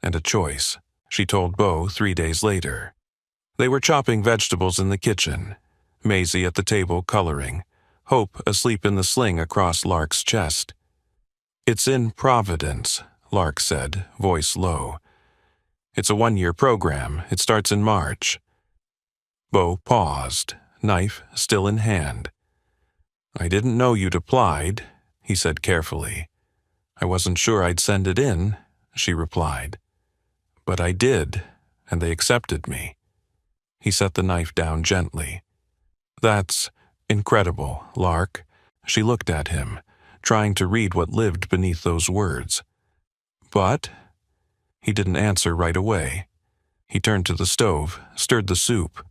and a choice, she told Bo 3 days later. They were chopping vegetables in the kitchen, Maisie at the table coloring, Hope asleep in the sling across Lark's chest. "It's in Providence," Lark said, voice low. "It's a 1-year program. It starts in March." Bo paused, knife still in hand. "I didn't know you'd applied," he said carefully. "I wasn't sure I'd send it in," she replied. "But I did, and they accepted me." He set the knife down gently. "That's incredible, Lark." She looked at him, trying to read what lived beneath those words. "But?" He didn't answer right away. He turned to the stove, stirred the soup.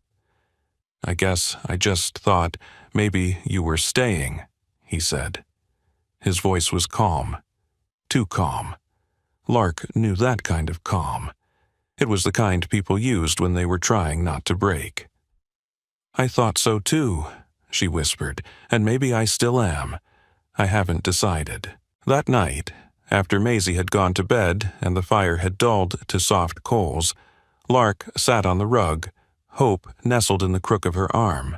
"I guess I just thought maybe you were staying," he said. His voice was calm. Too calm. Lark knew that kind of calm. It was the kind people used when they were trying not to break. "I thought so too," she whispered, "and maybe I still am. I haven't decided." That night, after Maisie had gone to bed and the fire had dulled to soft coals, Lark sat on the rug, Hope nestled in the crook of her arm.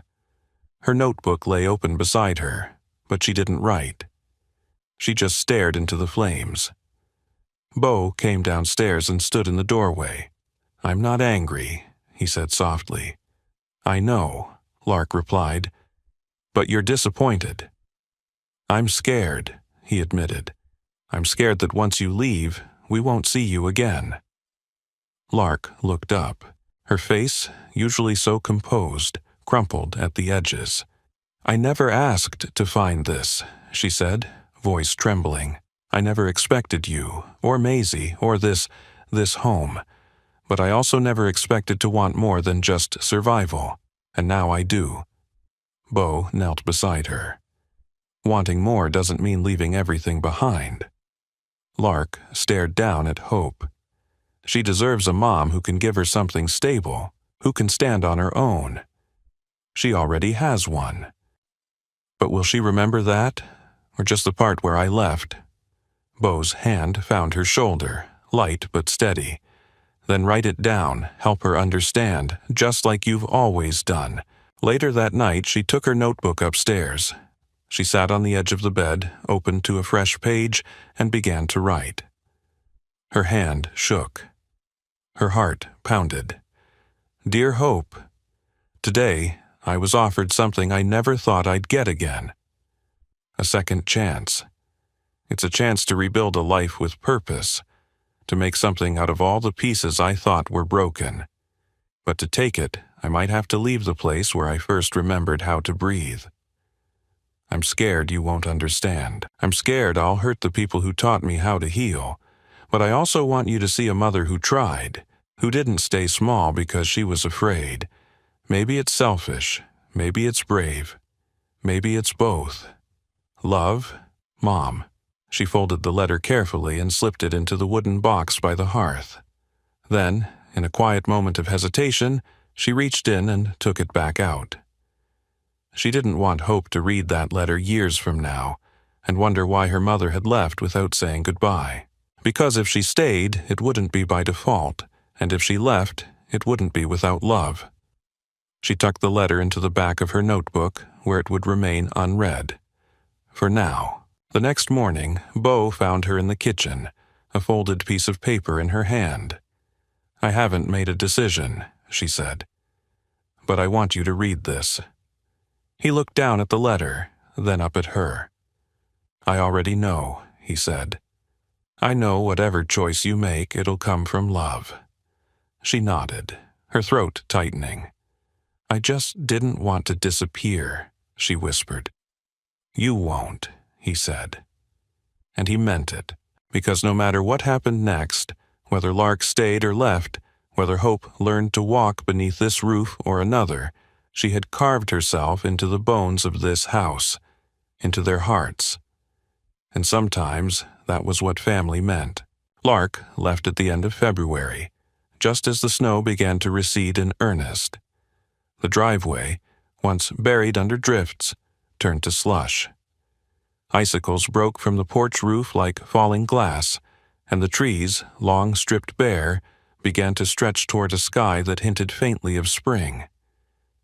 Her notebook lay open beside her, but she didn't write. She just stared into the flames. Bo came downstairs and stood in the doorway. "I'm not angry," he said softly. "I know," Lark replied, "but you're disappointed." "I'm scared," he admitted. "I'm scared that once you leave, we won't see you again." Lark looked up. Her face, usually so composed, crumpled at the edges. "I never asked to find this," she said, voice trembling. "I never expected you, or Maisie, or this home. But I also never expected to want more than just survival, and now I do." Bo knelt beside her. "Wanting more doesn't mean leaving everything behind." Lark stared down at Hope. "She deserves a mom who can give her something stable, who can stand on her own. She already has one. But will she remember that, or just the part where I left?" Bo's hand found her shoulder, light but steady. "Then write it down, help her understand, just like you've always done." Later that night, she took her notebook upstairs. She sat on the edge of the bed, opened to a fresh page, and began to write. Her hand shook. Her heart pounded. "Dear Hope, today I was offered something I never thought I'd get again. A second chance. It's a chance to rebuild a life with purpose, to make something out of all the pieces I thought were broken. But to take it, I might have to leave the place where I first remembered how to breathe. I'm scared you won't understand. I'm scared I'll hurt the people who taught me how to heal. But I also want you to see a mother who tried, who didn't stay small because she was afraid. Maybe it's selfish, maybe it's brave, maybe it's both. Love, Mom." She folded the letter carefully and slipped it into the wooden box by the hearth. Then, in a quiet moment of hesitation, she reached in and took it back out. She didn't want Hope to read that letter years from now and wonder why her mother had left without saying goodbye. Because if she stayed, it wouldn't be by default, and if she left, it wouldn't be without love. She tucked the letter into the back of her notebook, where it would remain unread. For now. The next morning, Bo found her in the kitchen, a folded piece of paper in her hand. "I haven't made a decision," she said. "But I want you to read this." He looked down at the letter, then up at her. "I already know," he said. "I know whatever choice you make, it'll come from love." She nodded, her throat tightening. "I just didn't want to disappear," she whispered. "You won't," he said. And he meant it, because no matter what happened next, whether Lark stayed or left, whether Hope learned to walk beneath this roof or another, she had carved herself into the bones of this house, into their hearts. And sometimes that was what family meant. Lark left at the end of February, just as the snow began to recede in earnest. The driveway, once buried under drifts, turned to slush. Icicles broke from the porch roof like falling glass, and the trees, long stripped bare, began to stretch toward a sky that hinted faintly of spring.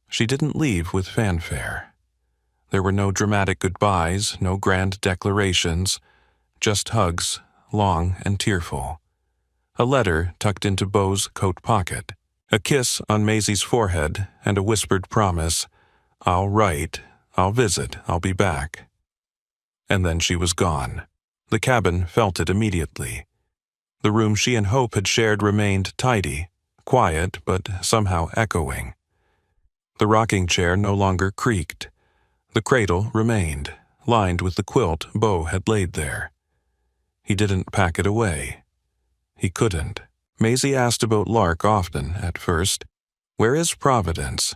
She didn't leave with fanfare. There were no dramatic goodbyes, no grand declarations, just hugs, long and tearful. A letter tucked into Bo's coat pocket, a kiss on Maisie's forehead, and a whispered promise, "I'll write, I'll visit, I'll be back." And then she was gone. The cabin felt it immediately. The room she and Hope had shared remained tidy, quiet, but somehow echoing. The rocking chair no longer creaked. The cradle remained, lined with the quilt Bo had laid there. He didn't pack it away. He couldn't. Maisie asked about Lark often at first. "Where is Providence?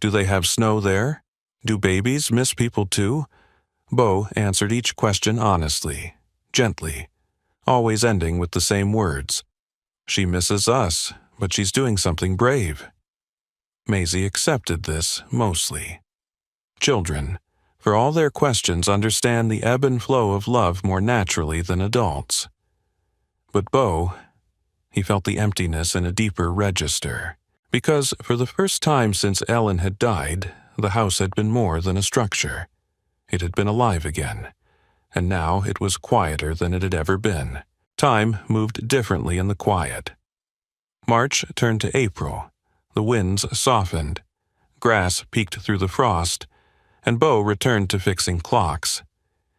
Do they have snow there? Do babies miss people too?" Bo answered each question honestly, gently, always ending with the same words. "She misses us, but she's doing something brave." Maisie accepted this mostly. Children, for all their questions, understand the ebb and flow of love more naturally than adults. But Bo, he felt the emptiness in a deeper register, because for the first time since Ellen had died, the house had been more than a structure. It had been alive again, and now it was quieter than it had ever been. Time moved differently in the quiet. March turned to April. The winds softened. Grass peeked through the frost, and Beau returned to fixing clocks.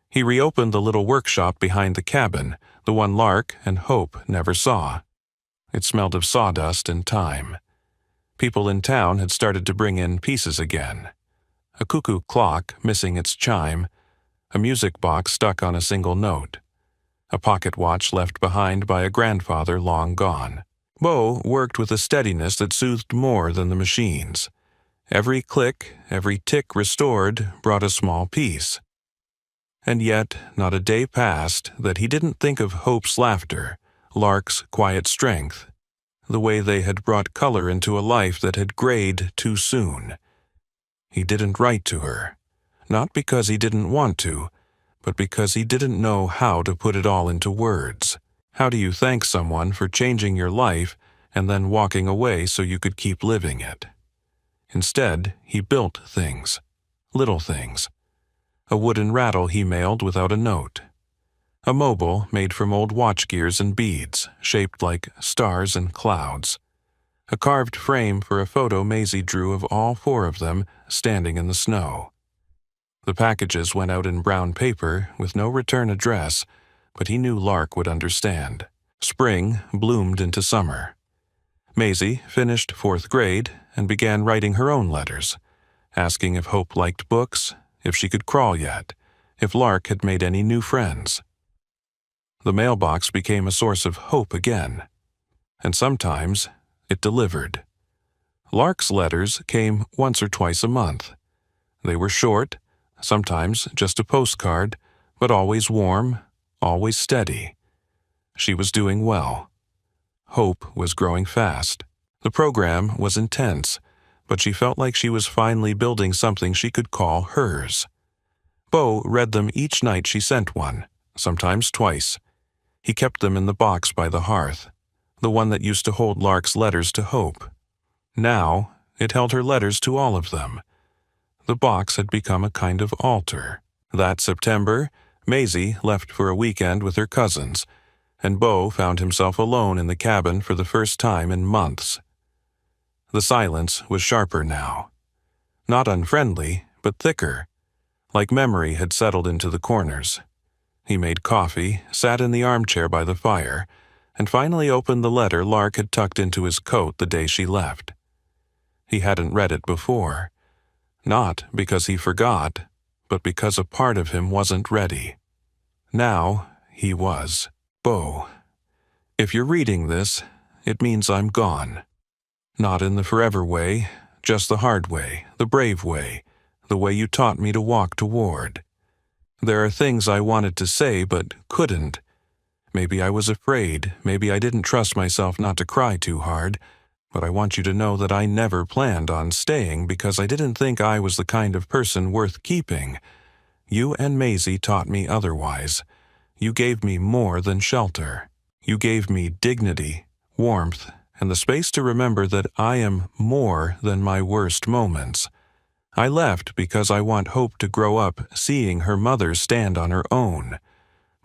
He reopened the little workshop behind the cabin, the one Lark and Hope never saw. It smelled of sawdust and time. People in town had started to bring in pieces again. A cuckoo clock missing its chime, a music box stuck on a single note, a pocket watch left behind by a grandfather long gone. Beau worked with a steadiness that soothed more than the machines. Every click, every tick restored brought a small peace. And yet, not a day passed that he didn't think of Hope's laughter, Lark's quiet strength, the way they had brought color into a life that had grayed too soon. He didn't write to her, not because he didn't want to, but because he didn't know how to put it all into words. How do you thank someone for changing your life and then walking away so you could keep living it? Instead, he built things, little things. A wooden rattle he mailed without a note. A mobile made from old watch gears and beads, shaped like stars and clouds. A carved frame for a photo Maisie drew of all four of them standing in the snow. The packages went out in brown paper with no return address, but he knew Lark would understand. Spring bloomed into summer. Maisie finished 4th grade and began writing her own letters, asking if Hope liked books, if she could crawl yet, if Lark had made any new friends. The mailbox became a source of hope again, and sometimes it delivered. Lark's letters came once or twice a month. They were short, sometimes just a postcard, but always warm, always steady. She was doing well. Hope was growing fast. The program was intense, but she felt like she was finally building something she could call hers. Beau read them each night she sent one, sometimes twice. He kept them in the box by the hearth, the one that used to hold Lark's letters to Hope. Now, it held her letters to all of them. The box had become a kind of altar. That September, Maisie left for a weekend with her cousins, and Beau found himself alone in the cabin for the first time in months. The silence was sharper now. Not unfriendly, but thicker, like memory had settled into the corners. He made coffee, sat in the armchair by the fire, and finally opened the letter Lark had tucked into his coat the day she left. He hadn't read it before, not because he forgot, but because a part of him wasn't ready. Now he was. Beau, if you're reading this, it means I'm gone. Not in the forever way, just the hard way, the brave way, the way you taught me to walk toward. There are things I wanted to say but couldn't. Maybe I was afraid, maybe I didn't trust myself not to cry too hard, but I want you to know that I never planned on staying because I didn't think I was the kind of person worth keeping. You and Maisie taught me otherwise. You gave me more than shelter. You gave me dignity, warmth, and the space to remember that I am more than my worst moments. I left because I want Hope to grow up seeing her mother stand on her own.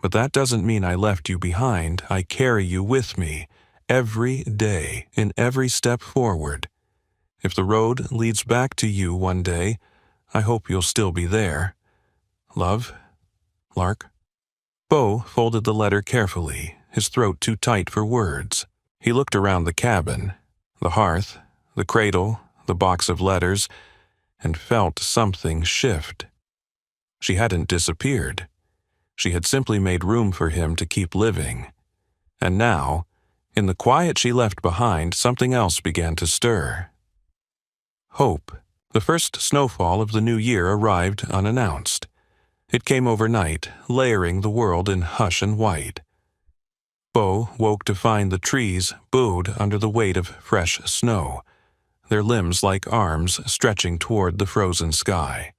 But that doesn't mean I left you behind. I carry you with me, every day, in every step forward. If the road leads back to you one day, I hope you'll still be there. Love, Lark. Beau folded the letter carefully, his throat too tight for words. He looked around the cabin, the hearth, the cradle, the box of letters, and felt something shift. She hadn't disappeared. She had simply made room for him to keep living. And now, in the quiet she left behind, something else began to stir. Hope. The first snowfall of the new year arrived unannounced. It came overnight, layering the world in hush and white. Beau woke to find the trees bowed under the weight of fresh snow, their limbs like arms stretching toward the frozen sky.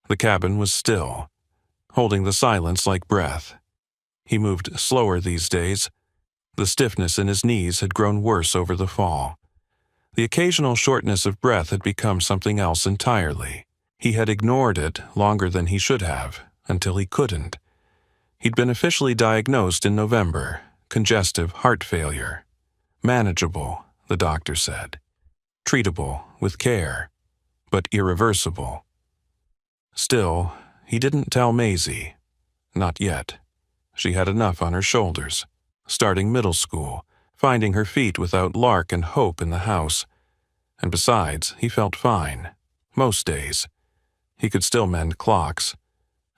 The cabin was still, holding the silence like breath. He moved slower these days. The stiffness in his knees had grown worse over the fall. The occasional shortness of breath had become something else entirely. He had ignored it longer than he should have, until he couldn't. He'd been officially diagnosed in November, congestive heart failure. Manageable, the doctor said. Treatable with care, but irreversible. Still, he didn't tell Maisie. Not yet. She had enough on her shoulders. Starting middle school, finding her feet without Lark and Hope in the house. And besides, he felt fine. Most days. He could still mend clocks.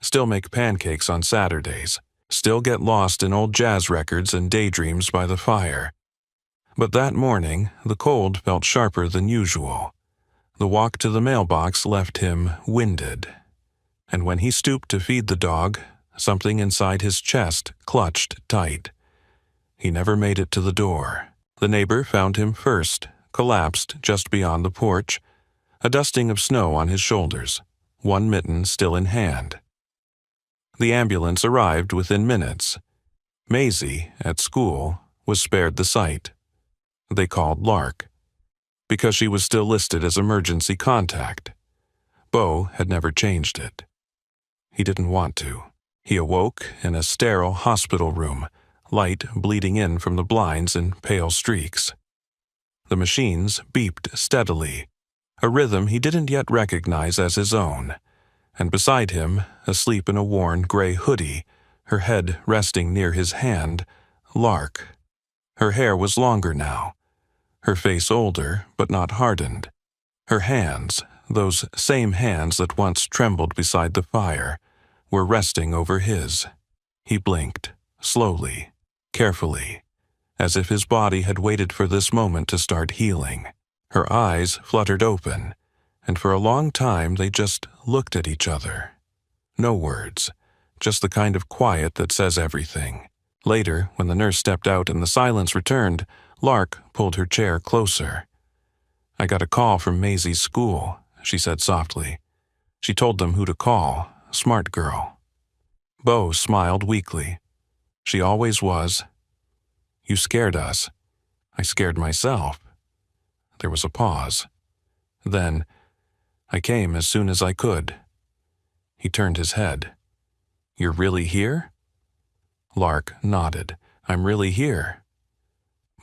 Still make pancakes on Saturdays. Still get lost in old jazz records and daydreams by the fire. But that morning, the cold felt sharper than usual. The walk to the mailbox left him winded. And when he stooped to feed the dog, something inside his chest clutched tight. He never made it to the door. The neighbor found him first, collapsed just beyond the porch, a dusting of snow on his shoulders, one mitten still in hand. The ambulance arrived within minutes. Maisie, at school, was spared the sight. They called Lark, because she was still listed as emergency contact. Bo had never changed it. He didn't want to. He awoke in a sterile hospital room, light bleeding in from the blinds in pale streaks. The machines beeped steadily, a rhythm he didn't yet recognize as his own, and beside him, asleep in a worn gray hoodie, her head resting near his hand, Lark. Her hair was longer now, her face older but not hardened. Her hands, those same hands that once trembled beside the fire, were resting over his. He blinked, slowly, carefully, as if his body had waited for this moment to start healing. Her eyes fluttered open, and for a long time they just looked at each other. No words, just the kind of quiet that says everything. Later, when the nurse stepped out and the silence returned, Lark pulled her chair closer. "I got a call from Maisie's school," she said softly. "She told them who to call. Smart girl." Bo smiled weakly. "She always was." "You scared us." "I scared myself." There was a pause. Then, "I came as soon as I could." He turned his head. "You're really here?" Lark nodded. "I'm really here."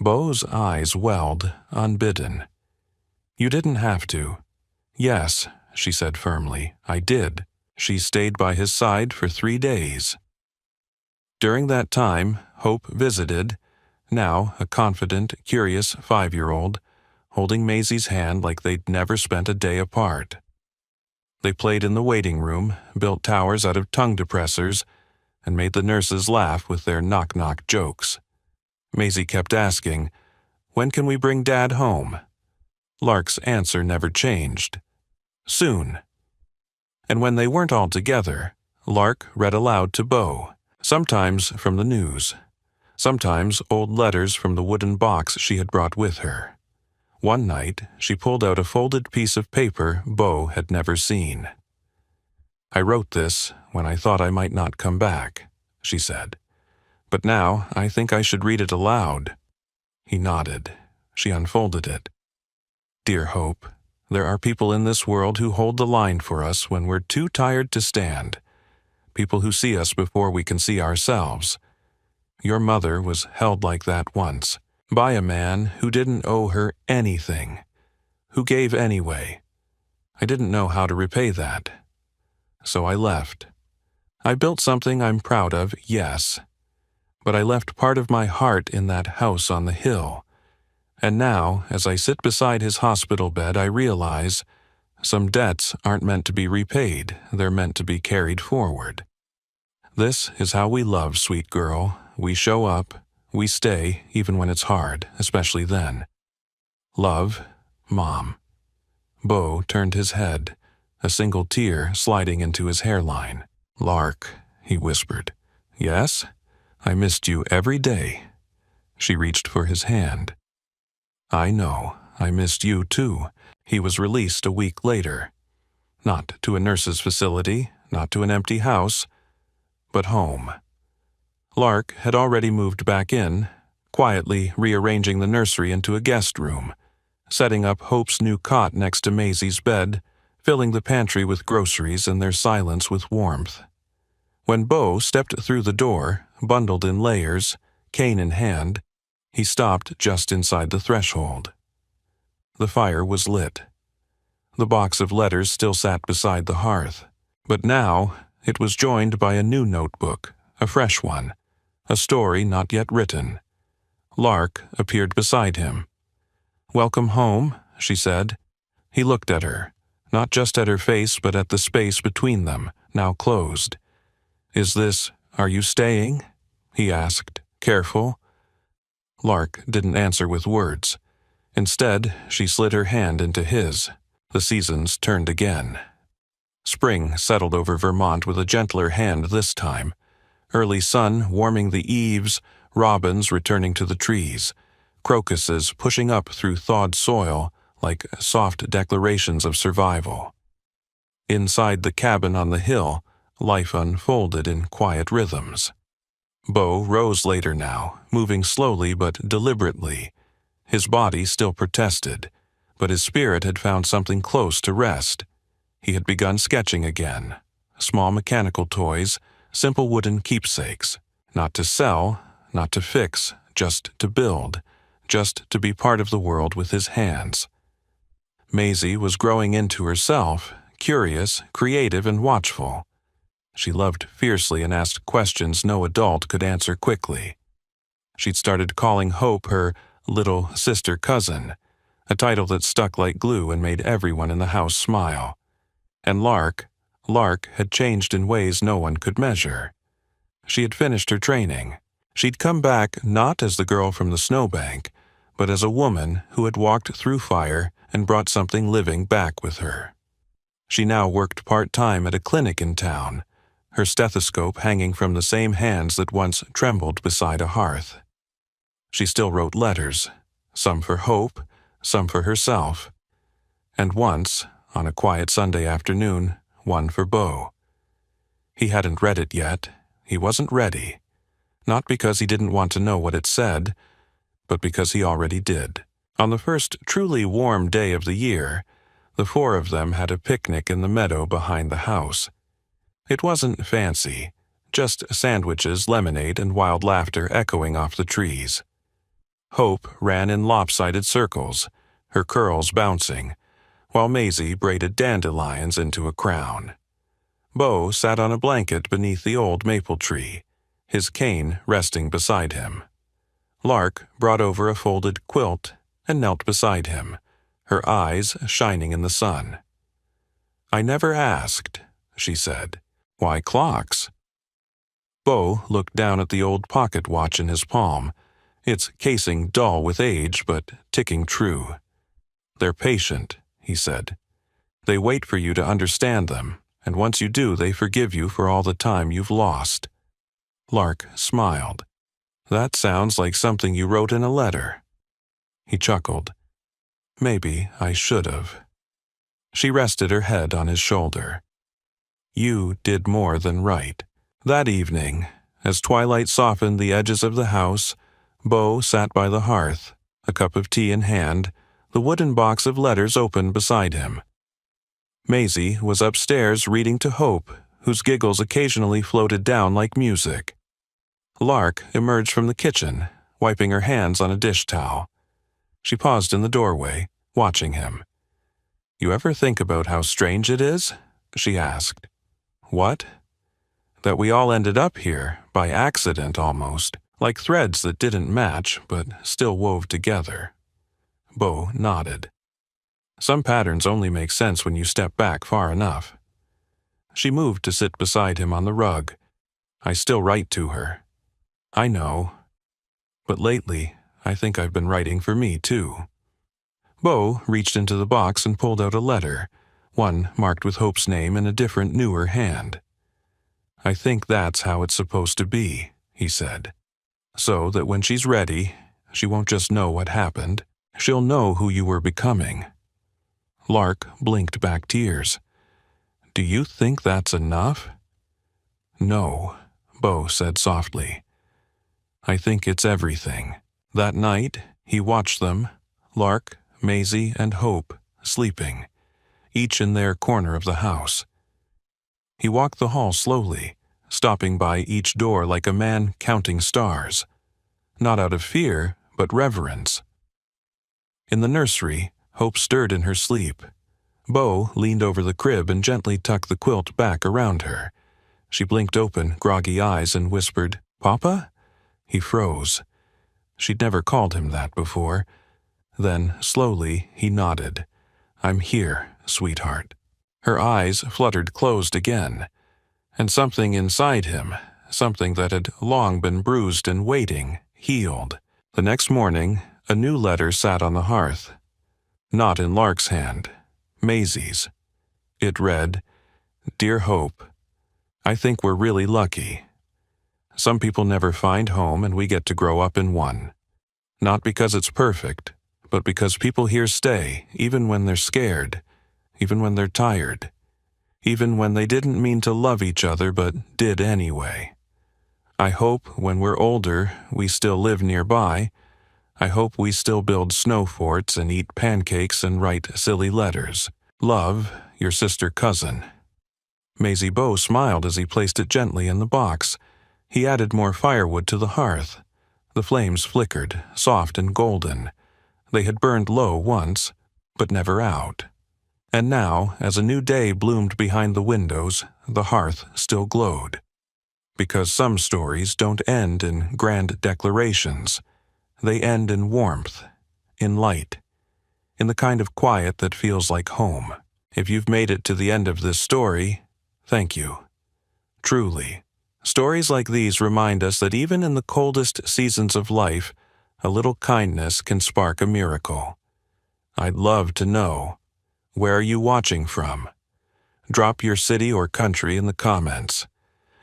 Bo's eyes welled, unbidden. "You didn't have to." "Yes," she said firmly, "I did." She stayed by his side for 3 days. During that time, Hope visited, now a confident, curious 5-year-old, holding Maisie's hand like they'd never spent a day apart. They played in the waiting room, built towers out of tongue depressors, and made the nurses laugh with their knock-knock jokes. Maisie kept asking, "When can we bring Dad home?" Lark's answer never changed. "Soon." And when they weren't all together, Lark read aloud to Bo, sometimes from the news, sometimes old letters from the wooden box she had brought with her. One night, she pulled out a folded piece of paper Bo had never seen. "I wrote this when I thought I might not come back," she said. "But now I think I should read it aloud." He nodded. She unfolded it. "Dear Hope, there are people in this world who hold the line for us when we're too tired to stand. People who see us before we can see ourselves. Your mother was held like that once, by a man who didn't owe her anything, who gave anyway. I didn't know how to repay that. So I left. I built something I'm proud of, yes, but I left part of my heart in that house on the hill. And now, as I sit beside his hospital bed, I realize some debts aren't meant to be repaid, they're meant to be carried forward. This is how we love, sweet girl. We show up, we stay, even when it's hard, especially then. Love, Mom." Bo turned his head, a single tear sliding into his hairline. "Lark," he whispered. "Yes? I missed you every day." She reached for his hand. "I know, I missed you too." He was released a week later. Not to a nurse's facility, not to an empty house, but home. Lark had already moved back in, quietly rearranging the nursery into a guest room, setting up Hope's new cot next to Maisie's bed, filling the pantry with groceries and their silence with warmth. When Beau stepped through the door, bundled in layers, cane in hand, he stopped just inside the threshold. The fire was lit. The box of letters still sat beside the hearth, but now it was joined by a new notebook, a fresh one, a story not yet written. Lark appeared beside him. "Welcome home," she said. He looked at her, not just at her face but at the space between them, now closed. "Are you staying?" he asked, careful. Lark didn't answer with words. Instead, she slid her hand into his. The seasons turned again. Spring settled over Vermont with a gentler hand this time. Early sun warming the eaves, robins returning to the trees, crocuses pushing up through thawed soil like soft declarations of survival. Inside the cabin on the hill, life unfolded in quiet rhythms. Beau rose later now, moving slowly but deliberately. His body still protested, but his spirit had found something close to rest. He had begun sketching again. Small mechanical toys, simple wooden keepsakes. Not to sell, not to fix, just to build, just to be part of the world with his hands. Maisie was growing into herself, curious, creative, and watchful. She loved fiercely and asked questions no adult could answer quickly. She'd started calling Hope her little sister cousin, a title that stuck like glue and made everyone in the house smile. And Lark had changed in ways no one could measure. She had finished her training. She'd come back not as the girl from the snowbank, but as a woman who had walked through fire and brought something living back with her. She now worked part-time at a clinic in town, her stethoscope hanging from the same hands that once trembled beside a hearth. She still wrote letters, some for Hope, some for herself, and once, on a quiet Sunday afternoon, one for Beau. He hadn't read it yet. He wasn't ready. Not because he didn't want to know what it said, but because he already did. On the first truly warm day of the year, the four of them had a picnic in the meadow behind the house. It wasn't fancy, just sandwiches, lemonade, and wild laughter echoing off the trees. Hope ran in lopsided circles, her curls bouncing, while Maisie braided dandelions into a crown. Beau sat on a blanket beneath the old maple tree, his cane resting beside him. Lark brought over a folded quilt and knelt beside him, her eyes shining in the sun. "I never asked," she said. "Why clocks?" Beau looked down at the old pocket watch in his palm, its casing dull with age but ticking true. "They're patient," he said. "They wait for you to understand them, and once you do, they forgive you for all the time you've lost." Lark smiled. "That sounds like something you wrote in a letter." He chuckled. "Maybe I should have." She rested her head on his shoulder. "You did more than write." That evening, as twilight softened the edges of the house, Beau sat by the hearth, a cup of tea in hand, the wooden box of letters open beside him. Maisie was upstairs reading to Hope, whose giggles occasionally floated down like music. Lark emerged from the kitchen, wiping her hands on a dish towel. She paused in the doorway, watching him. "You ever think about how strange it is?" she asked. "What?" "That we all ended up here, by accident almost, like threads that didn't match but still wove together." Beau nodded. "Some patterns only make sense when you step back far enough." She moved to sit beside him on the rug. "I still write to her." "I know. But lately, I think I've been writing for me, too." Beau reached into the box and pulled out a letter, one marked with Hope's name in a different, newer hand. "I think that's how it's supposed to be," he said. "So that when she's ready, she won't just know what happened. She'll know who you were becoming." Lark blinked back tears. "Do you think that's enough?" "No," Beau said softly. "I think it's everything." That night, he watched them, Lark, Maisie and Hope sleeping, each in their corner of the house. He walked the hall slowly, stopping by each door like a man counting stars, not out of fear, but reverence. In the nursery, Hope stirred in her sleep. Bo leaned over the crib and gently tucked the quilt back around her. She blinked open, groggy eyes and whispered, "Papa?" He froze. She'd never called him that before. Then, slowly, he nodded. "I'm here, sweetheart." Her eyes fluttered closed again, and something inside him, something that had long been bruised and waiting, healed. The next morning, a new letter sat on the hearth. Not in Lark's hand, Maisie's. It read, "Dear Hope, I think we're really lucky. Some people never find home and we get to grow up in one. Not because it's perfect, but because people here stay, even when they're scared, even when they're tired, even when they didn't mean to love each other but did anyway. I hope when we're older we still live nearby. I hope we still build snow forts and eat pancakes and write silly letters. Love, your sister-cousin." Maisie Bo smiled as he placed it gently in the box. He added more firewood to the hearth. The flames flickered, soft and golden. They had burned low once, but never out. And now, as a new day bloomed behind the windows, the hearth still glowed. Because some stories don't end in grand declarations. They end in warmth, in light, in the kind of quiet that feels like home. If you've made it to the end of this story, thank you. Truly. Stories like these remind us that even in the coldest seasons of life, a little kindness can spark a miracle. I'd love to know, where are you watching from? Drop your city or country in the comments.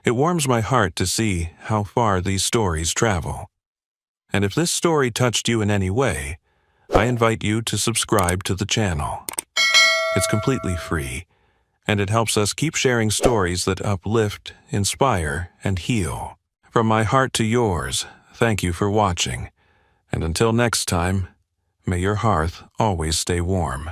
It warms my heart to see how far these stories travel. And if this story touched you in any way, I invite you to subscribe to the channel. It's completely free, and it helps us keep sharing stories that uplift, inspire, and heal. From my heart to yours, thank you for watching. And until next time, may your hearth always stay warm.